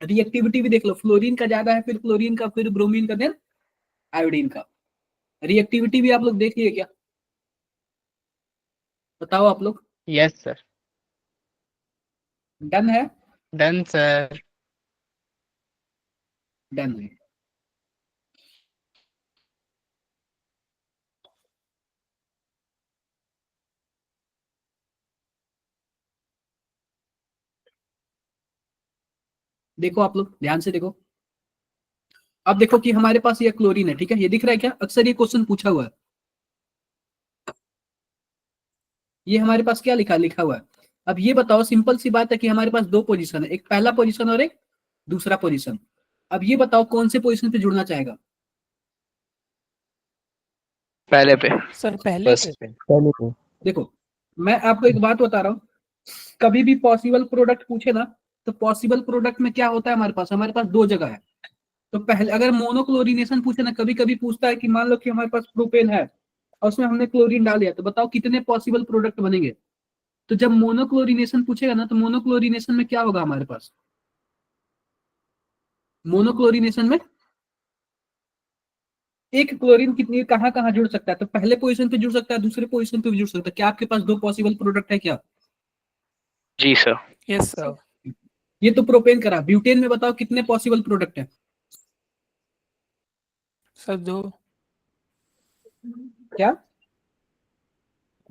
रिएक्टिविटी भी देख लो, फ्लोरीन का ज्यादा है, फिर क्लोरीन का, फिर ब्रोमीन का, देन आयोडीन का। रिएक्टिविटी भी आप लोग देख लिए क्या? बताओ आप लोग। Yes sir. डन है? Done sir. डन है। देखो आप लोग ध्यान से देखो। अब देखो कि हमारे पास ये क्लोरीन है, ठीक है? ये दिख रहा है क्या? अक्सर ये क्वेश्चन पूछा हुआ है। ये हमारे पास क्या लिखा हुआ है? अब ये बताओ, सिंपल सी बात है कि हमारे पास दो पोजीशन है, एक पहला पोजीशन और एक दूसरा पोजीशन। अब ये बताओ कौन से पोजीशन पे जुड़ना चाहेगा? पहले पे। सर फर्स्ट पहले पे। देखो मैं आपको एक बात बता रहा हूँ, कभी भी पॉसिबल प्रोडक्ट पूछे ना, तो पॉसिबल प्रोडक्ट में क्या होता है हमारे पास दो जगह है। तो पहले अगर मोनोक्लोरिनेशन पूछे ना, कभी कभी पूछता है कि मान लो कि हमारे पास प्रोपेन है और उसमें हमने क्लोरीन डाल दिया, तो बताओ कितने पॉसिबल प्रोडक्ट बनेंगे? तो जब मोनोक्लोरिनेशन पूछेगा ना, तो मोनोक्लोरिनेशन में क्या होगा हमारे पास? मोनोक्लोरिनेशन में एक क्लोरीन कितनी कहाँ कहाँ जुड़ सकता है? तो पहले पोजीशन पे जुड़ सकता है, दूसरे पोजीशन पे भी जुड़ सकता है। क्या आपके पास दो पॉसिबल प्रोडक्ट है क्या? जी सर। Yes sir. ये तो प्रोपेन करा। ब्यूटेन में बताओ कितने पॉसिबल प्रोडक्ट है? सर दो। क्या?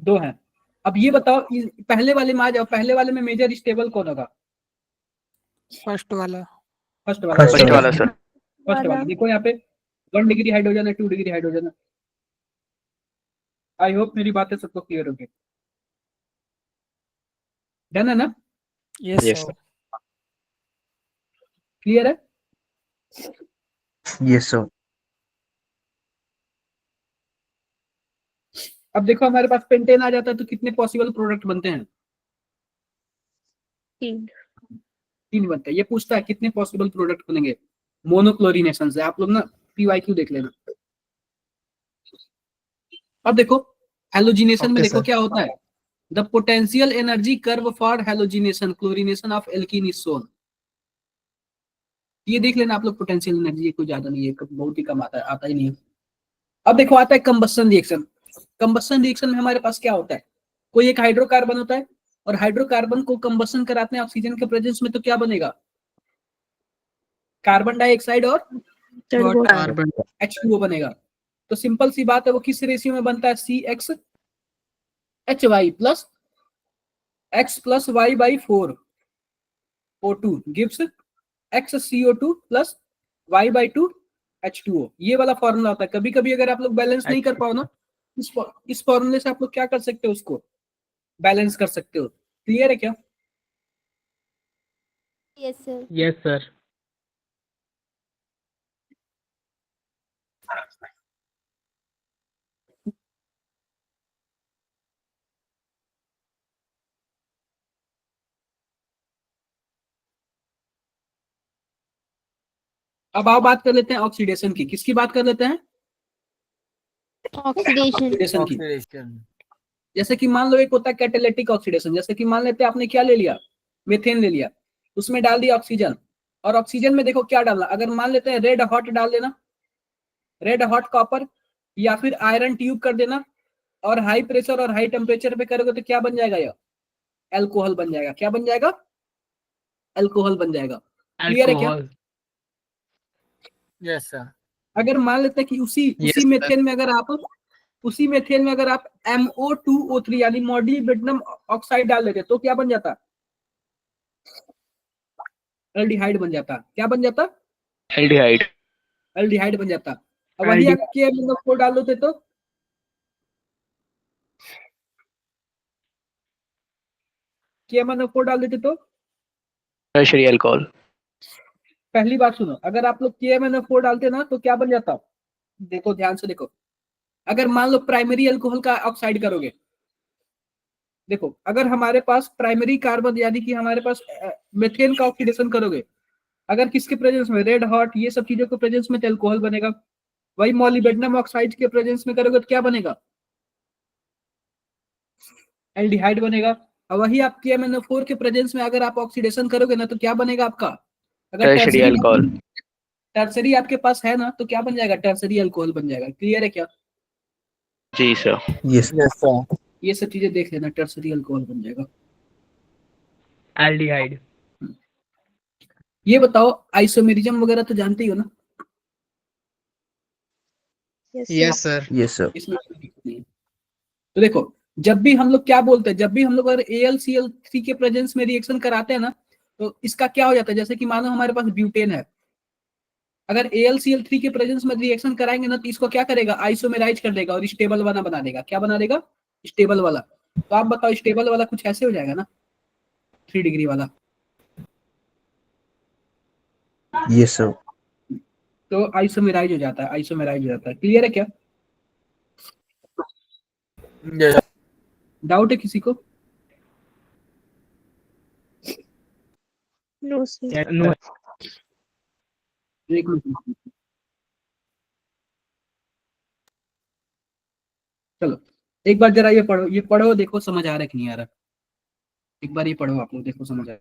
दो हैं। अब ये बताओ पहले वाले में आ जाओ, पहले वाले में मेजर स्टेबल कौन होगा? फर्स्ट वाला। फर्स्ट वाला। फर्स्ट वाला सर। फर्स्ट वाला। देखो यहाँ पे 1 डिग्री हाइड्रोजन है, 2 डिग्री हाइड्रोजन है। आई होप मेरी बातें सबको क्लियर होगी। डन है ना? Yes Yes, sir. क्लियर है? yes sir. अब देखो हमारे पास पेंटेन आ जाता है तो कितने पॉसिबल प्रोडक्ट बनते हैं? 3 बनते हैं। ये पूछता है कितने पॉसिबल प्रोडक्ट बनेंगे मोनोक्लोरिनेशन से। आप लोग ना पीवाईक्यू देख लेना। अब देखो हेलोजिनेशन में Okay, देखो sir. क्या होता है। The potential energy curve for halogenation chlorination of alkene is shown. ये देख लेना आप लोग, पोटेंशियल एनर्जी कोई ज्यादा नहीं है, बहुत ही कम आता है, आता ही नहीं है। अब देखो आता है कंबस्शन रिएक्शन। कंबस्शन रिएक्शन में हमारे पास क्या होता है? कोई एक हाइड्रोकार्बन होता है और हाइड्रोकार्बन को कंबस्शन कराते हैं ऑक्सीजन के प्रेजेंस में, तो क्या बनेगा? कार्बन डाइऑक्साइड और कार्बन। H2O बनेगा। तो सिंपल सी बात है, वो किस रेशियो में बनता है? CXHY plus X plus Y by 4 O2 gives XCO2 plus Y by 2 H2O। ये वाला फॉर्मूला होता है। कभी कभी अगर आप लोग बैलेंस नहीं कर पाओ ना, इस फॉर्मूले से आप लोग क्या कर सकते हो? उसको बैलेंस कर सकते हो। क्लियर है क्या? Yes, sir. Yes sir. अब आओ बात कर लेते हैं ऑक्सीडेशन की। किसकी बात कर लेते हैं? Oxidation. ऑक्सीडेशन की। जैसे कि मान लो एक होता है कैटालिटिक ऑक्सीडेशन। जैसे कि मान लेते हैं आपने क्या ले लिया? मीथेन ले लिया, उसमें डाल दिया ऑक्सीजन, और ऑक्सीजन में देखो क्या डालना। अगर मान लेते हैं रेड हॉट डाल देना, रेड हॉट कॉपर, या फिर आयरन ट्यूब कर देना, और हाई प्रेशर और हाई टेम्परेचर पे करोगे तो क्या बन जाएगा? यह एल्कोहल बन जाएगा। क्या बन जाएगा? एल्कोहल बन जाएगा। क्लियर है क्या? Yes sir. अगर मान लेते हैं कि उसी Yes, मेथेन में अगर आप MO2O3 यानी मोडिबेटनम ऑक्साइड डाल देते तो क्या बन जाता? एल्डिहाइड बन जाता। क्या बन जाता? एल्डिहाइड। एल्डिहाइड बन जाता। अब वही आप KMnO4 डाल देते तो KMnO4 डाल देते तो टर्शियरी अल्कोहल। पहली बात सुनो, अगर आप लोग KMnO4 डालते ना तो क्या बन जाता? देखो ध्यान से देखो, अगर मान लो प्राइमरी अल्कोहल का ऑक्साइड करोगे, देखो अगर हमारे पास प्राइमरी कार्बन यानी कि हमारे पास मेथेन का ऑक्सीडेशन करोगे, अगर किसके प्रेजेंस में, रेड हॉट ये सब चीजों के प्रेजेंस में, तो अल्कोहल बनेगा। वही मॉलिब्डेनम ऑक्साइड के प्रेजेंस में करोगे तो क्या बनेगा? एल्डिहाइड बनेगा। और वही आप KMnO4 के प्रेजेंस में अगर आप ऑक्सीडेशन करोगे ना तो क्या बनेगा आपका? अगर टर्शियरी अल्कोहल। टर्सरी आपके पास है ना तो क्या बन जाएगा? टर्सरी अल्कोहल बन जाएगा। क्लियर है क्या? जी सर। Yes. Yes, sir. ये सब चीजें देख लेना, टर्सरी अल्कोहल बन जाएगा। एल्डिहाइड। ये बताओ आइसोमेरिज्म वगैरह तो जानते ही हो ना? Yes sir. Yes, sir. इसमें कोई दिक्कत नहीं है। तो देखो, जब भी हम लोग क्या बोलते हैं, जब भी हम लोग अगर AlCl3 के प्रेजेंस में रिएक्शन कराते हैं ना तो इसका क्या हो जाता है? जैसे कि मानो हमारे पास ब्यूटेन है, अगर AlCl3 के प्रेजेंस में रिएक्शन कराएंगे ना तो इसको क्या करेगा? आइसोमेराइज कर देगा और स्टेबल वाला बना देगा। क्या बना देगा? स्टेबल वाला। तो आप बताओ, स्टेबल वाला कुछ ऐसे हो जाएगा ना, 3 डिग्री वाला। Yes, sir. तो आइसोमेराइज हो जाता है, आइसोमेराइज हो जाता है। क्लियर है क्या? Yeah. डाउट है किसी को? No, sir. नो। एक मिनट, चलो एक बार जरा ये पढ़ो, ये पढ़ो, देखो समझ आ रहा है कि नहीं आ रहा। एक बार ये पढ़ो आप लोग, देखो समझ आ रहा है।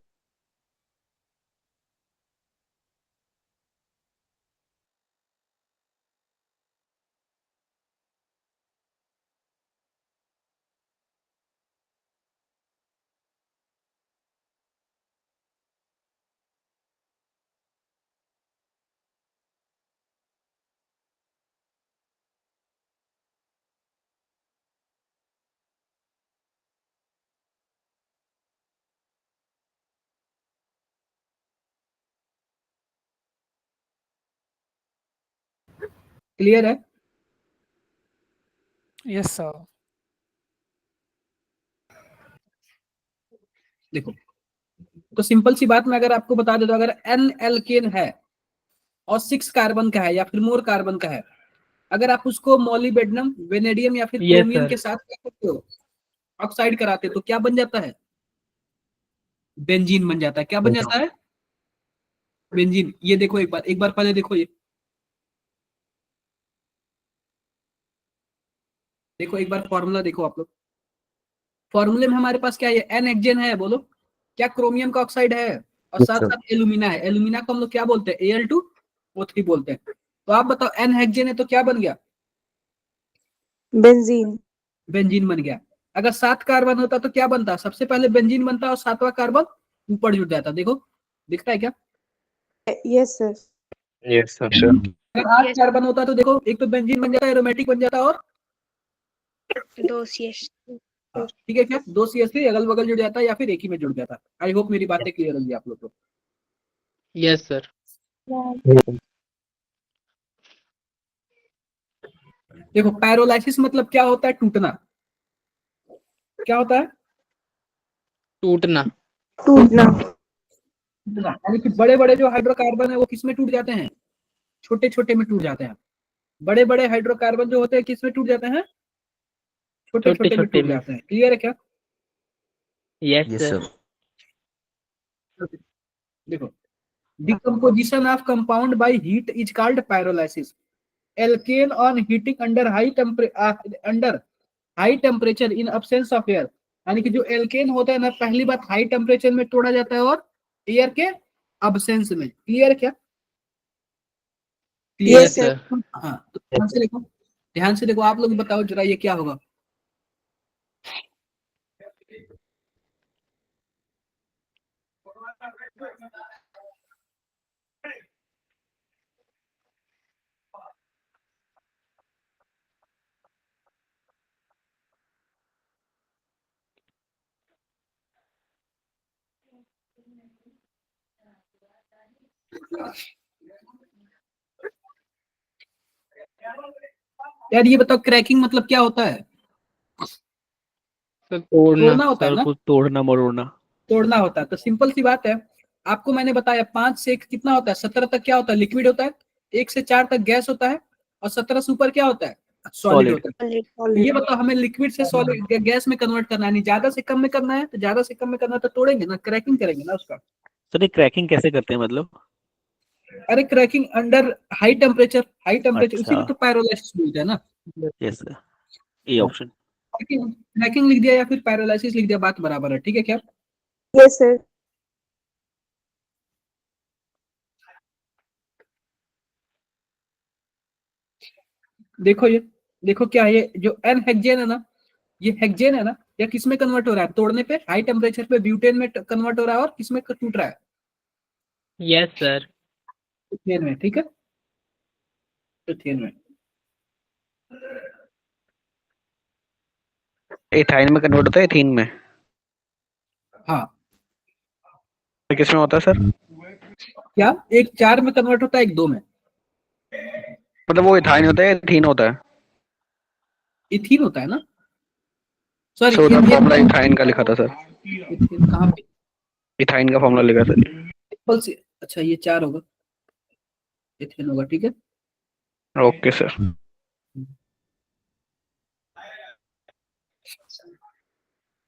क्लियर है? Yes sir. देखो, तो सिंपल सी बात मैं अगर आपको बता देता, अगर एन एल्केन है और 6 कार्बन का है या फिर मोर कार्बन का है, अगर आप उसको मॉलिबेडनम, वेनेडियम या फिर Yes, क्रोमियम sir. के साथ क्या करते हो? ऑक्साइड कराते हो तो क्या बन जाता है? बेंजीन बन जाता है। क्या बन जाता है? बेंजीन। ये देखो एक बार पहले देखो, ये देखो एक बार फॉर्मूला देखो आप लोग। फॉर्मूले में हमारे पास क्या है? एन हेक्सेन है, बोलो क्या क्रोमियम का ऑक्साइड है और Yes, साथ sir. साथ एल्यूमिना है। एल्यूमिना को हम लोग क्या बोलते हैं? Al2O3 बोलते हैं। तो आप बताओ, एन हेक्सेन है तो क्या बन गया? बेंजीन। बेंजीन बन गया। अगर 7 कार्बन होता तो क्या बनता? सबसे पहले बेंजीन बनता और 7वां कार्बन ऊपर जुड़ जाता। देखो दिखता है क्या? Yes sir. Yes sir. अगर 8 कार्बन होता तो देखो, एक तो बेंजीन बन जाता, एरोमेटिक बन जाता और 2 CH2। ठीक है क्या, 2 CH3 अगल बगल जुड़ जाता या फिर एक ही में जुड़ जाता। आई होप मेरी बातें क्लियर होंगी आप लोग को। Yes sir. देखो पैरोलाइसिस मतलब क्या होता है? टूटना। क्या होता है? टूटना। टूटना। टूटना यानी कि बड़े बड़े जो हाइड्रोकार्बन है वो किस में टूट जाते हैं? छोटे छोटे में टूट जाते हैं। बड़े बड़े हाइड्रोकार्बन जो होते हैं किस में टूट जाते हैं? छोटे छोटे छोटे में छोटे टूट में। जाते हैं। क्लियर है क्या? Yes Yes, sir. sir. देखो, decomposition of compound by heat is called pyrolysis. Alkane on heating under high temperature in absence of air, यानी कि जो एल्केन होता है ना, पहली बात हाई टेम्परेचर में तोड़ा जाता है और एयर के अब्सेंस में। क्लियर क्या? क्लियर है? Yes yes sir. सर। हाँ तो ध्यान से देखो, ध्यान से देखो, आप लोग बताओ जरा ये क्या होगा? यार ये बताओ क्रैकिंग मतलब क्या होता है? सर तोड़ना। तोड़ना होता है सर ना, कुछ तोड़ना मरोड़ना। तोड़ना होता है। तो सिंपल सी बात है, आपको मैंने बताया 5 से कितना होता है, 17 तक क्या होता है, लिक्विड होता है, 1 से 4 तक गैस होता है, और 17 से ऊपर क्या होता है, सॉलिड Solid. होता है। Solid. तो ये Solid. बताओ हमें लिक्विड से सॉलिड गैस में कन्वर्ट करना है, नहीं ज्यादा से कम में करना है, तो ज्यादा से कम में करना है तो तोड़ेंगे ना, क्रैकिंग करेंगे ना उसका। सर ये क्रैकिंग कैसे करते हैं मतलब? अरे क्रैकिंग अंडर हाई टेम्परेचर उसी अच्छा। को तो पायरोलाइसिस बोलते हैं ना। Yes sir, A option. Cracking लिख दिया या फिर पायरोलाइसिस लिख दिया, बात बराबर है, ठीक है क्या? Yes, sir. देखो ये, देखो क्या है, ये जो एन हेक्सेन है ना, ये हेक्सेन है ना, या किस में कन्वर्ट हो रहा है, तोड़ने पे हाई टेम्परेचर पे ब्यूटेन में कन्वर्ट हो रहा है, और किस में टूट रहा है, यस सर। इथेन में, ठीक है, इथेन में। इथाइन में कन्वर्ट होता है एथीन में? हाँ, तो किस में होता है सर? क्या एक 4 में कन्वर्ट होता है, एक 2 में। मतलब वो इथाइन होता है एथीन होता है? इथीन होता है ना, सॉरी सर उसमें फॉर्मूला इथाइन का लिखा था सर, इथेन कहाँ पे, इथाइन का फॉर्मूला लिखा सर। सिंपल से, अच्छा ये 4 होगा, इथेन होगा, ठीक है। Okay sir.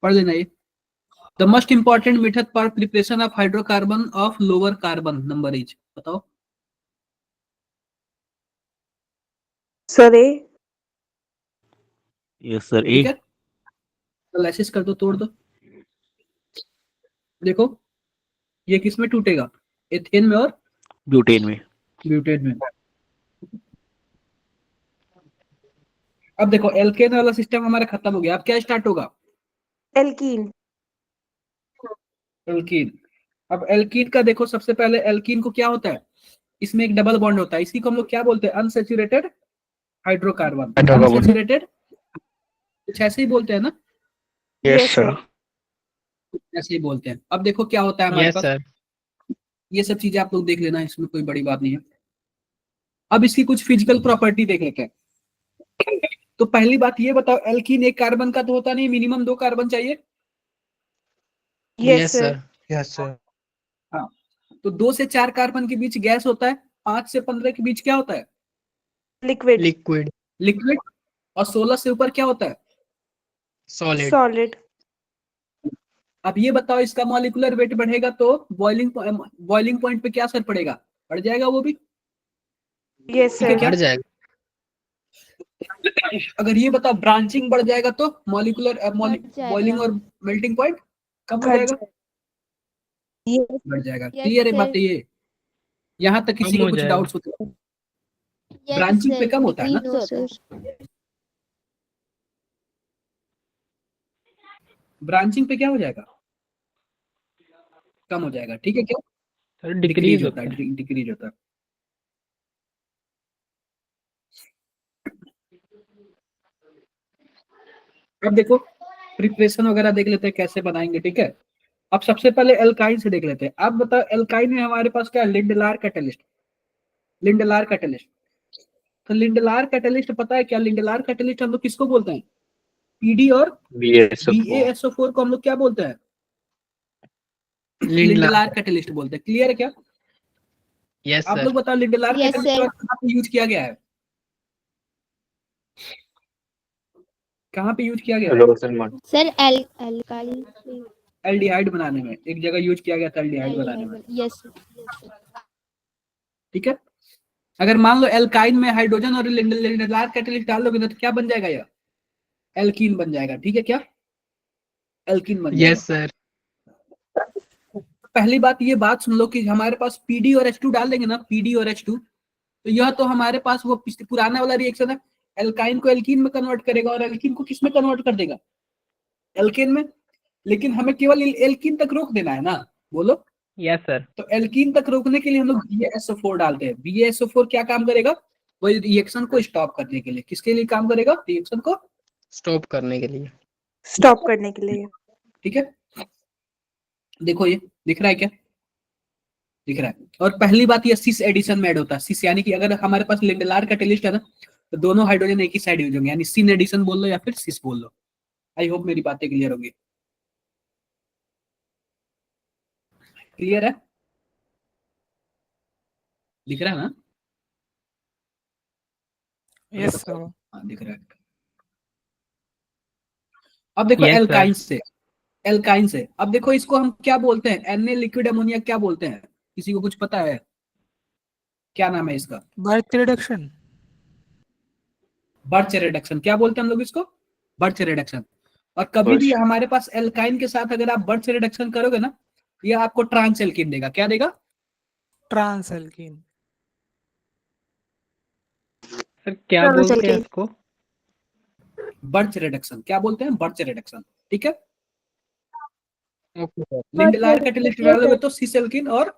पढ़ लेना ये। The most important method for preparation of hydrocarbon of lower carbon number is, बताओ। Sir A. यस सर, ए। ठीक है, एनालिसिस कर दो, तोड़ दो। देखो ये किस में टूटेगा, एथेन में और ब्यूटेन में। ब्यूटेन में। अब देखो एल्केन वाला सिस्टम हमारा खत्म हो गया, अब क्या स्टार्ट होगा, Alkene. एल्कीन। अब एल्कीन का देखो, सबसे पहले एल्कीन को क्या होता है, इसमें एक डबल बॉन्ड होता है, इसी को हम लोग क्या बोलते हैं, अनसैचुरेटेड हाइड्रोकार्बन। हाइड्रोकार्बन। अनसैचुरेटेड कुछ ऐसे ही बोलते हैं ना, यस Yes, सर। sir. ऐसे ही बोलते हैं। अब देखो क्या होता है हमारे यस पास, सर। ये सब चीजें आप लोग देख लेना, इसमें कोई बड़ी बात नहीं है। अब इसकी कुछ फिजिकल प्रॉपर्टी देख लेते हैं। तो पहली बात ये बताओ, एल्कीन एक कार्बन का तो होता नहीं, मिनिमम 2 कार्बन चाहिए। Yes, yes sir. Sir. Yes, sir. हाँ, तो 2 से 4 कार्बन के बीच गैस होता है, 5 से 15 के बीच क्या होता है, Liquid. लिक्विड। लिक्विड, और 16 से ऊपर क्या होता है। सॉलिड। Solid. अब ये बताओ, इसका मॉलिक्यूलर वेट बढ़ेगा तो बॉइलिंग पॉइंट पे क्या असर पड़ेगा, बढ़ जाएगा वो भी, Yes, ठीक है sir. क्या? बढ़ जाएगा। अगर ये बताओ ब्रांचिंग बढ़ जाएगा तो मॉलिक्यूलर बॉइलिंग और मेल्टिंग पॉइंट कम हो घट जाएगा, Yes. बढ़ जाएगा। Yes, क्लियर है sir. बात ये, यहाँ तक किसी कम को हो कुछ जाएगा। डाउट्स होते हैं? Yes, ब्रांचिंग पे sir. कम होता है ना, Decrease होता है। ब्रांचिंग पे क्या हो जाएगा, कम हो जाएगा, ठीक है क्या? सर डिक्रीज डिक्रीज होता होता है। है, डिक्रीज होता है। अब देखो प्रिपरेशन वगैरह देख लेते हैं कैसे बनाएंगे, ठीक है। अब सबसे पहले एल्काइन से देख लेते हैं। अब बताओ एल्काइन में हमारे पास क्या है, लिंडलार कैटलिस्ट, लिंडलार कैटलिस्ट। तो लिंडलार कैटलिस्ट पता है क्या, लिंडलार कैटलिस्ट हम लोग किसको बोलते हैं, पीडी और BaSO4 को हम लोग क्या बोलते हैं, लिंडलार कैटलिस्ट बोलते हैं। क्लियर है क्या? यस आप सर। लोग बताओ लिंडलार Yes, कैटलिस्ट sir. कहाँ पे यूज किया गया है, कहाँ पे यूज किया गया है, Sir, alkyl. एल्डिहाइड बनाने में एक जगह यूज किया गया था, एल्डिहाइड बनाने में, Yes, sir. Yes, sir. ठीक है। अगर मान लो एल्काइन में हाइड्रोजन और लिंडलार कैटलिस्ट डाल दोगे ना तो क्या बन जाएगा, यह एल्कीन बन जाएगा, ठीक है क्या, एल्कीन बन जाएगा। Yes sir. पहली बात ये बात सुन लो कि हमारे पास पीडी और H2 डाल देंगे ना, पीडी और H2, तो यह तो हमारे पास वो पुराना वाला रिएक्शन है, एल्काइन को एल्कीन में कन्वर्ट करेगा और एल्कीन को किस में कन्वर्ट कर देगा, एल्केन में। लेकिन हमें केवल एल्कीन तक रोक देना है ना, बोलो। Yes sir. तो एल्कीन तक रोकने के लिए हम लोग BaSO4 डालते हैं। BaSO4 क्या काम करेगा, वही रिएक्शन को स्टॉप करने के लिए, किसके लिए काम करेगा, रिएक्शन को स्टॉप करने के लिए। Stop करने के लिए. ठीक है। देखो ये दिख रहा है क्या, दिख रहा है। और पहली बात ये सिस एडिशन में ऐड होता है। सिस यानी कि अगर हमारे पास लिंडलार कैटेलिस्ट है ना, तो दोनों हाइड्रोजन एक ही साइड यूज होंगे, यानी सिन एडिशन बोल लो या फिर सिस बोल लो। आई होप मेरी बातें क्लियर होगी। क्लियर है? दिख रहा है ना? Yes sir. हाँ दिख रहा है। अब देखो Yes, sir. एल्काइन से अब देखो इसको हम क्या बोलते हैं, Na लिक्विड अमोनिया क्या बोलते हैं? किसी को कुछ पता है? क्या नाम है इसका? Birth reduction. Birch reduction. क्या बोलते हैं हम लोग इसको? Birch reduction. और कभी भी हमारे पास एल्काइन के साथ अगर आप बर्च रिडक्शन करोगे ना, ये आपको ट्रांस एल्कीन देगा। क्या देगा? Trans alkene. सर क्या Trans बोलते हैं alkane. इसको? Birch reduction. क्या बोलते हैं? Birch reduction. ठीक है। Okay sir. लिंडलार कैटेलिस्ट डालोगे तो सिस एल्कीन और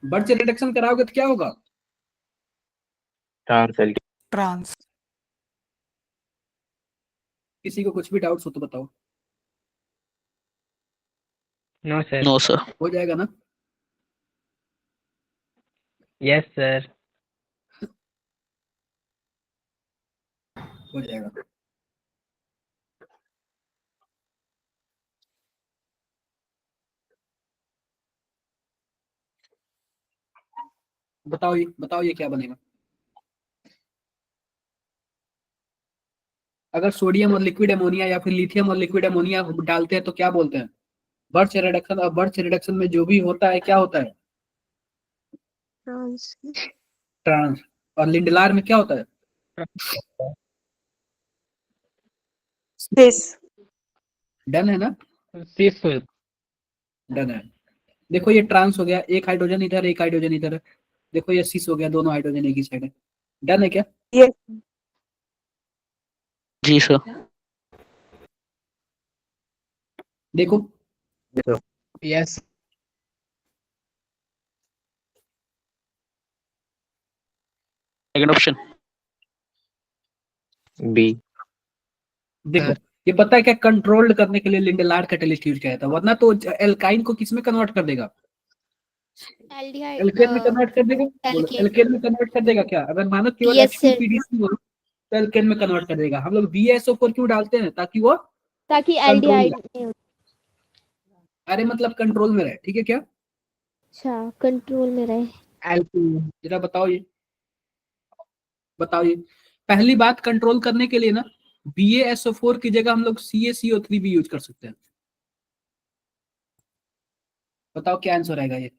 बर्च रिडक्शन कराओगे तो क्या होगा? ट्रांस। किसी को कुछ भी डाउट्स हो तो बताओ। No sir. No sir. हो जाएगा ना? Yes sir. हो जाएगा। बताओ ये क्या बनेगा? अगर सोडियम और लिक्विड अमोनिया या फिर लिथियम और लिक्विड अमोनिया डालते हैं तो क्या बोलते हैं? Birch reduction. और बर्च रिडक्शन में जो भी होता है क्या होता है? Trans. ट्रांस। और लिंडलार में क्या होता है? This. डन है ना? सिस। डन है। देखो ये ट्रांस हो गया, एक हाइड्रोजन इधर एक हाइड्रोजन इधर है। देखो ये सिस हो गया, दोनों हाइड्रोजन एक ही साइड है। डन है क्या? Yes. जी सर। देखो यस। Second option. B. देखो ये पता है क्या, कंट्रोल्ड करने के लिए लिंडलार कैटेलिस्ट यूज किया था, वरना तो एल्काइन को किस में कन्वर्ट कर देगा? एल्डिहाइड एल्केन में कन्वर्ट कर देगा। बोलो एल्केन। एल्केन में कन्वर्ट कर देगा क्या? अगर मानो केवल Yes, sir. H2PDC बोलो तो एल्केन में कन्वर्ट कर देगा। हम लोग BaSO4 क्यों डालते हैं? ताकि वो ताकि कंट्रोल एल्डिहाइड में, नहीं हो। अरे मतलब कंट्रोल में रहे। ठीक है क्या? अच्छा, कंट्रोल में रहे। एल्कीन। जरा बताओ ये पहली बात, कंट्रोल करने के लिए ना BaSO4 की जगह हम लोग CaCO3 भी यूज कर सकते हैं। बताओ क्या आंसर आएगा ये?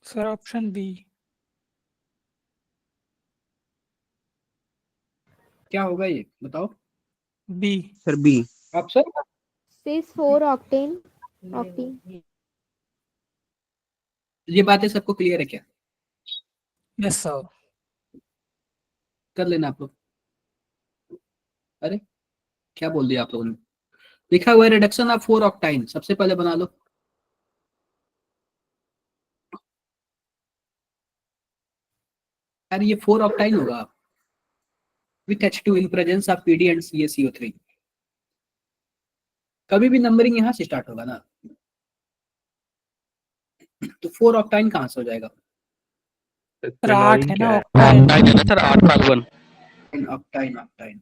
Sir option B. क्या होगा ये बताओ? B. Sir B. Option cis 4 octane. ये बातें सबको क्लियर है क्या? Yes sir. कर लेना आप लोग। अरे क्या बोल दिया आप लोगों ने? लिखा हुआ है रिडक्शन ऑफ 4 ऑक्टाइन, सबसे पहले बना लो। यार ये 4 ऑक्टाइन होगा with H2 in presence of PD and CaCO3। कभी भी नंबरिंग यहां से स्टार्ट होगा ना, तो 4 ऑक्टाइन कहां से हो जाएगा? सर 8 है ना ऑक्टाइन। Sir 8 carbon. ऑक्टाइन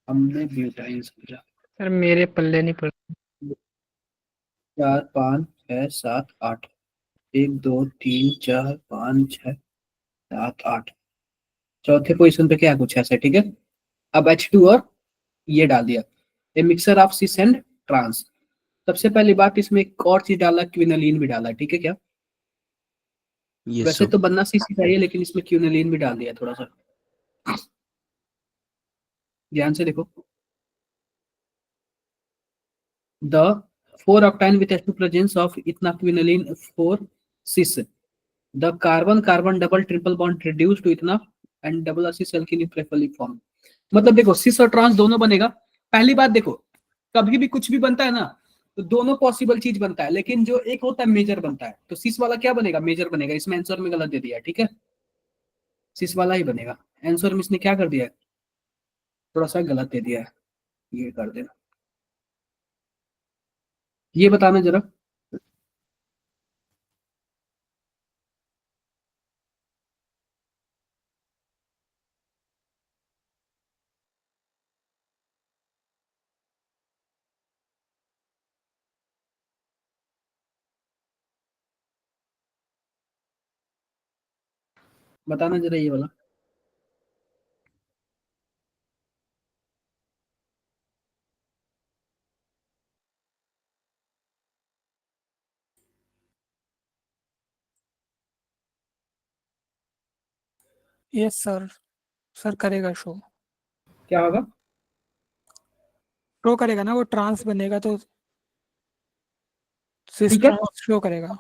हमने ब्यूटाइन समझा। सर मेरे पल्ले नहीं पड़। 4 5 6 7 8, 1 2 3 4 5 6 7 8, चौथे पोजीशन पे क्या कुछ ऐसा। ठीक है। अब H2 और ये डाल दिया, a mixture of cis and trans. सबसे पहली बात इसमें एक और चीज डाला, क्विनोलिन भी डाला। ठीक है क्या? यस वैसे सर। तो बनना सिस ही चाहिए, लेकिन इसमें क्विनोलिन भी डाल दिया थोड़ा सा। ध्यान से देखो, the 4 octane with H2 presence of इतना quinoline 4 cis the carbon carbon double triple bond reduce to ethanol and double cis alkene preferably form. मतलब देखो सिस और ट्रांस दोनों बनेगा। पहली बात देखो, कभी भी कुछ भी बनता है ना तो दोनों पॉसिबल चीज बनता है, लेकिन जो एक होता है मेजर बनता है। तो सिस वाला क्या बनेगा? मेजर बनेगा। इसमें आंसर में गलत दे दिया है, ठीक है, सिस वाला ही बनेगा। आंसर में इसने क्या कर दिया है, थोड़ा सा गलत दे दिया है, ये कर देना। ये बताना जरा। बताना जरा ये वाला। यस सर, सर करेगा शो। क्या होगा? शो करेगा ना, वो ट्रांस बनेगा तो सिस ठीक है, ट्रांस शो करेगा।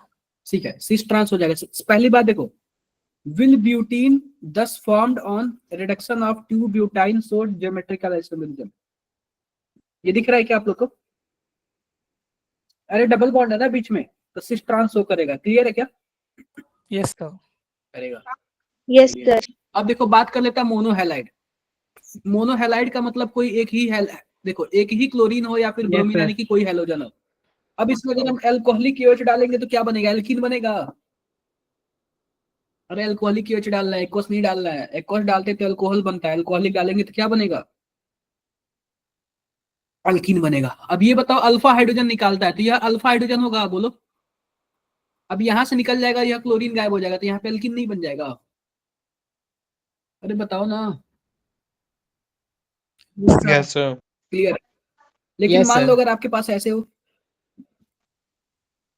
ठीक है, सिस ट्रांस हो जाएगा। पहली बात देखो, will butene thus formed on reduction of 2-butyne so geometrical isomerism। ये दिख रहा है क्या आप लोग को? अरे डबल बॉन्ड है ना बीच में, तो सिस ट्रांस हो करेगा। क्लियर है क्या? Yes sir. करेगा। Yes, sir. अब देखो बात कर लेता है मोनोहैलाइड। मोनोहैलाइड का मतलब कोई एक ही देखो एक ही क्लोरीन हो या फिर Yes, ब्रोमीन, sir. यानी कि कोई हेलोजन हो। अब इसमें अगर हम एल्कोहलिक OH डालेंगे तो क्या बनेगा? एल्कीन बनेगा। अरे एल्कोहलिक OH डालना है, एक्वस नहीं डालना है। एक्वस डालते तो अल्कोहल बनता है, एल्कोहलिक डालेंगे तो क्या बनेगा? अल्कीन बनेगा। अब ये बताओ, अल्फा हाइड्रोजन निकालता है तो यह अल्फा हाइड्रोजन होगा, बोलो। अब यहां से निकल जाएगा, यह क्लोरीन गायब हो जाएगा, तो यहाँ पे अल्कीन नहीं बन जाएगा। अरे बताओ ना। Yes, sir. क्लियर? लेकिन Yes, मान sir. लो अगर आपके पास ऐसे हो,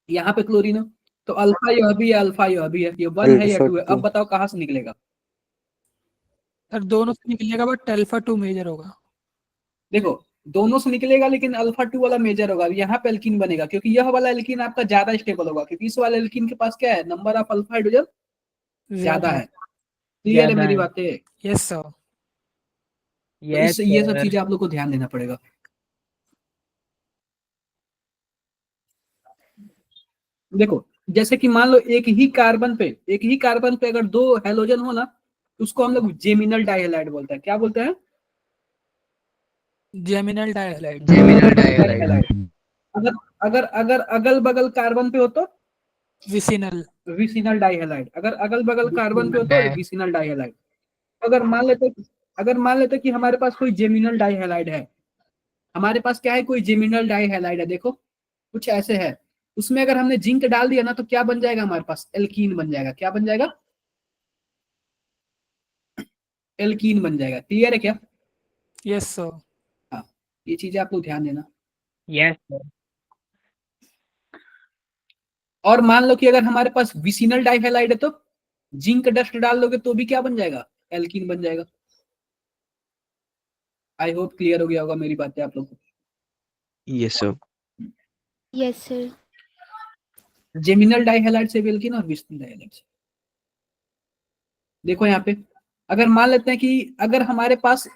यहाँ पे क्लोरीन हो, तो अल्फा यह भी है, अल्फा यह भी है, ये 1 है या 2 है। अब बताओ कहाँ से निकलेगा? सर दोनों से निकलेगा, बट अल्फा 2 मेजर होगा। देखो दोनों से निकलेगा, लेकिन अल्फा 2 वाला मेजर होगा। यहाँ पे एल्कीन बनेगा, क्योंकि यह वाला एल्कीन आपका ज्यादा स्टेबल होगा, क्योंकि इस वाले एल्कीन के पास क्या है, नंबर ऑफ अल्फा हाइड्रोजन ज्यादा है। क्लियर है ज्यादा मेरी है। बातें? Yes sir. तो Yes, ये सब sir. चीजें आप लोग को ध्यान देना पड़ेगा। देखो जैसे कि मान लो एक ही कार्बन पे अगर 2 हेलोजन हो ना, तो उसको हम लोग जेमिनल डाइहैलाइड बोलते हैं। क्या बोलते हैं? जेमिनल डाइहैलाइड। जेमिनल डाइहैलाइड। डाइहैलाइड। अगर अगर अगर अगल बगल कार्बन पे हो तो विसिनल। विसिनल डाइहैलाइड। अगर अगल बगल कार्बन पे हो तो विसिनल डाइहैलाइड। अगर मान लेते कि हमारे पास कोई जेमिनल डाइहैलाइड है, हमारे पास क्या है, कोई जेमिनल डाइहैलाइड है, देखो कुछ ऐसे है, उसमें अगर हमने जिंक डाल दिया ना तो क्या बन जाएगा? हमारे पास एल्कीन बन जाएगा। क्या बन जाएगा? एल्कीन बन जाएगा। क्लियर है क्या? Yes sir. हाँ, ये चीजें आप लोग ध्यान देना। Yes, sir. और मान लो कि अगर हमारे पास विसिनल डाइहैलाइड है तो जिंक डस्ट डाल दोगे तो भी क्या बन जाएगा? एल्कीन बन जाएगा। आई होप क्लियर हो गया होगा मेरी बातें आप लोग को। Yes, sir. Yes, sir. Geminal dihalide से भी एल्कीन और विसिनल डाइहैलाइड से। देखो यहाँ पे अगर मान लेते हैं कि अगर हमारे पास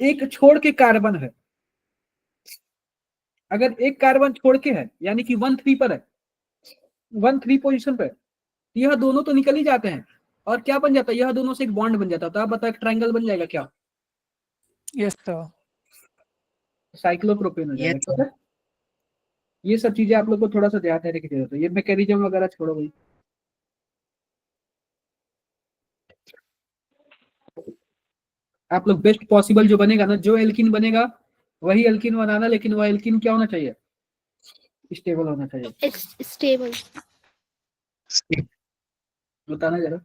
एक छोड़ के कार्बन है, अगर एक कार्बन छोड़ के है यानी कि 1-3 पर है, 1-3 पोजीशन पर, यह दोनों तो निकल ही जाते हैं और क्या बन जाता है? यह दोनों से एक बॉन्ड बन जाता है। तो आप बताओ एक ट्रायंगल बन जाएगा क्या? Yes sir. साइक्लोप्रोपेन हो जाएगा। Yes, ठीक है, ये सब चीजें आप लोग को थोड़ा सा ध्यान देने की जरूरत है। ये मैकेनिज्म वगैरह छोड़ो भाई। आप लोग बेस्ट पॉसिबल जो बनेगा ना, जो एल्कीन बनेगा वही एल्कीन बनाना, लेकिन वह एल्कीन क्या होना चाहिए? स्टेबल होना चाहिए। It's stable. बताना जरा।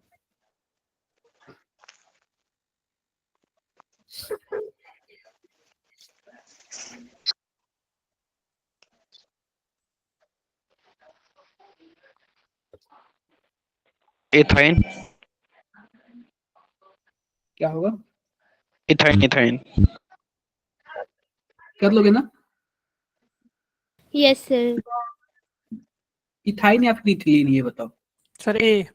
इथाइन। क्या होगा? Ethyne ethyne. कर लोगे ना? Yes, sir. इथाइन या फिर इथिलीन, ये बताओ। Sir A.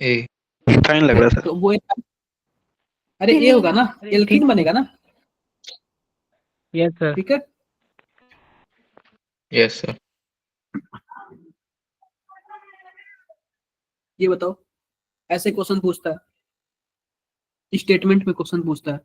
A. इथाइन लग रहा है सर। तो वो अरे ये होगा ना, एल्कीन बनेगा ना, Yes, sir. ठीक है। Yes, sir. ये बताओ, ऐसे क्वेश्चन पूछता है, स्टेटमेंट में क्वेश्चन पूछता है।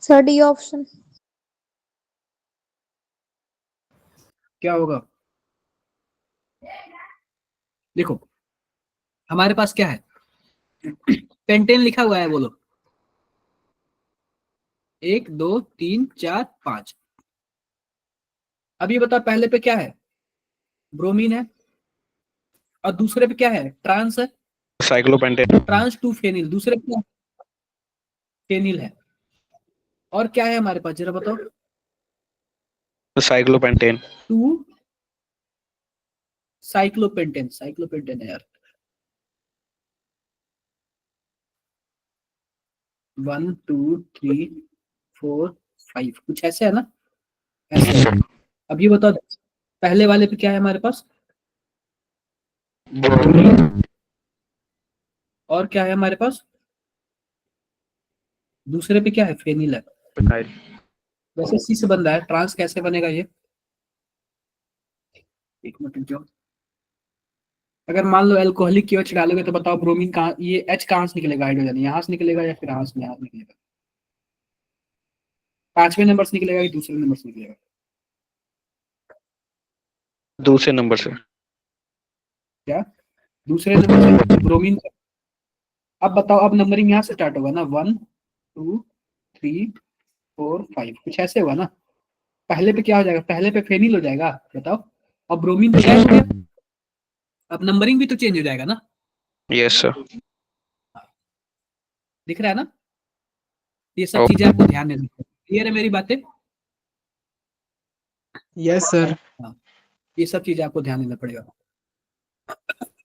Sir, D option. क्या होगा? देखो हमारे पास क्या है, पेंटेन लिखा हुआ है, बोलो 1 2 3 4 5। अब ये बताओ पहले पे क्या है, ब्रोमीन है, और दूसरे पे क्या है, ट्रांस है, साइक्लोपेंटेन। ट्रांस टू फेनिल, दूसरे पे क्या है? फेनिल है। और क्या है हमारे पास, जरा बताओ। साइक्लोपेंटेन। 2 साइक्लोपेंटेन, साइक्लोपेंटेन है यार। 1 2 3 4 5 कुछ ऐसे है ना, ऐसे है। अब ये बताओ पहले वाले पे क्या है हमारे पास, ब्रोमीन, और क्या है हमारे पास, दूसरे पे क्या है, फेनिल है। वैसे सी से बन रहा है, ट्रांस कैसे बनेगा ये, एक मिनट रुक जाओ। अगर मान लो एल्कोहलिक की OH डालोगे तो बताओ ब्रोमीन कहाँ, ये H कहाँ से निकलेगा, हाइड्रोजन यहाँ से निकलेगा या फिर यहाँ से निकलेगा, पांचवें नंबर से निकलेगा कि दूसरे नंबर से निकलेगा? दूसरे नंबर से। क्या, दूसरे नंबर से ब्रोमीन। अब बताओ, अब नंबरिंग यहाँ से स्टार्ट होगा ना, 1 2 3 4 5 कुछ ऐसे होगा ना। पहले पे क्या हो जाएगा, पहले पे फेनिल हो जाएगा, बताओ। अब ब्रोमीन तो गायब हो गया, अब नंबरिंग भी तो चेंज हो जाएगा ना। Yes sir. दिख रहा है ना, ये सब चीजें आपको ध्यान देनी है। क्लियर है मेरी बातें? Yes sir. हाँ, ये सब चीजें आपको ध्यान देना पड़ेगा।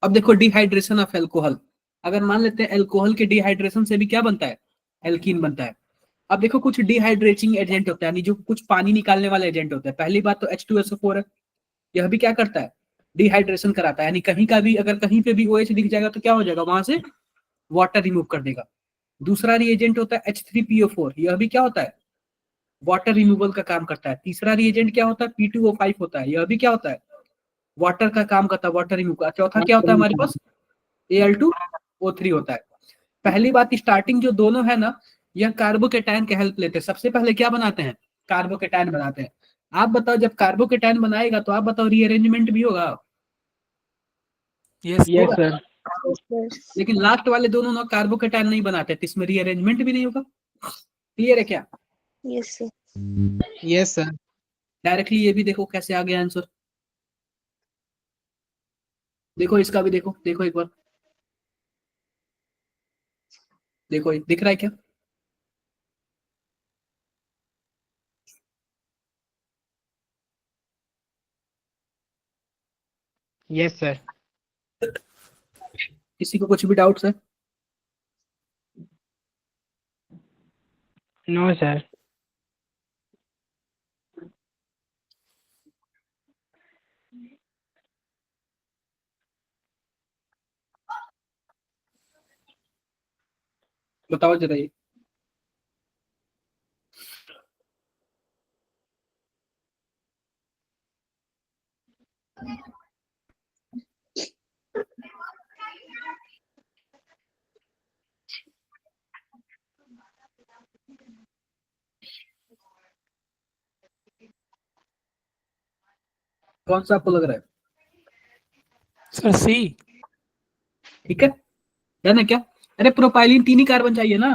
अब देखो डिहाइड्रेशन ऑफ एल्कोहल, अगर मान लेते हैं एल्कोहल के डिहाइड्रेशन से भी क्या बनता है, एल्कीन बनता है। अब देखो कुछ डिहाइड्रेटिंग एजेंट होता है, यानी जो कुछ पानी निकालने वाला एजेंट होता है। पहली बात तो H2SO4 है, यह भी क्या करता है, डिहाइड्रेशन कराता है, यानी कहीं का भी अगर कहीं पे भी OH दिख जाएगा तो क्या हो जाएगा, वहां से वाटर रिमूव कर देगा। दूसरा रिएजेंट होता है H3PO4, यह भी क्या होता है, वाटर रिमूवल का काम करता है। तीसरा रिएजेंट क्या होता है, P2O5 होता है, यह भी क्या होता है, वाटर का काम करता है, वाटर रिमूव का। चौथा क्या होता है हमारे पास, Al2O3 होता है। पहली बात, स्टार्टिंग जो दोनों है ना, यह कार्बोकेटायन के हेल्प लेते हैं। सबसे पहले क्या बनाते हैं, कार्बोकेटायन बनाते हैं। आप बताओ जब कार्बोकेटायन बनाएगा तो आप बताओ रीअरेंजमेंट भी होगा, यस Yes, होगा। sir. Yes. लेकिन लास्ट वाले दोनों ना कार्बोकेटायन नहीं बनाते तो इसमें रीअरेंजमेंट भी नहीं होगा। क्लियर है क्या? Yes, sir. Yes sir. Directly ये भी देखो कैसे आ गया आंसर, देखो इसका भी देखो, देखो एक बार, देखो दिख रहा है क्या? Yes, sir. किसी को कुछ भी डाउट्स है? No, sir. बताओ जरा ये। कौन सा आपको लग रहा है? सर सी। ठीक है, डन है क्या? अरे प्रोपाइलिन 3 ही कार्बन चाहिए ना,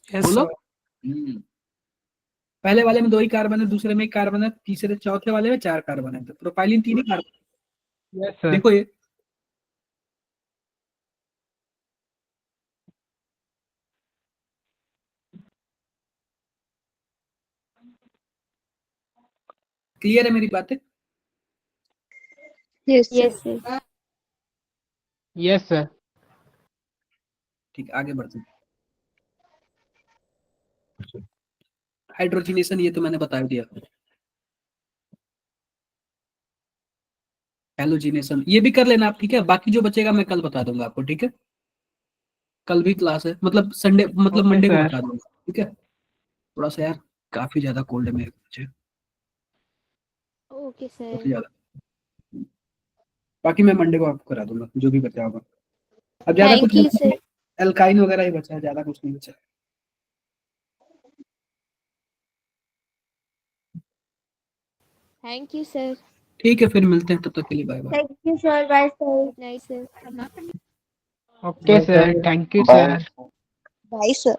यस बोलो। सर। पहले वाले में 2 ही कार्बन है, दूसरे में 1 कार्बन है, तीसरे चौथे वाले में 4 कार्बन है, तो प्रोपाइलिन 3 ही कार्बन। Yes, sir. देखो ये क्लियर है मेरी बातें? Yes, yes, sir. Yes, sir. ठीक, आगे बढ़ते हैं। हाइड्रोजनेशन ये तो मैंने बता दिया। हेलोजिनेशन ये भी कर लेना आप, ठीक है। बाकी जो बचेगा मैं कल बता दूंगा आपको, ठीक है। कल भी क्लास है, मतलब संडे, मतलब Okay, मंडे को sir. बता दूंगा, ठीक है। थोड़ा सा यार काफी ज्यादा कोल्ड है मेरे बच्चे, Okay, sir. काफी ज्यादा। बाकी मैं मंडे को आपको करा दूंगा जो भी बचा होगा। अब ज्यादा Thank कुछ you, बचा sir. नहीं, एल्काइन वगैरह ही बचा है, ज्यादा कुछ नहीं बचा। Thank you, sir. ठीक है, फिर मिलते हैं, तब तक के लिए bye bye. Thank you, sir. Bye, sir. Nice, sir. Okay, sir. Thank you, sir. Bye, sir.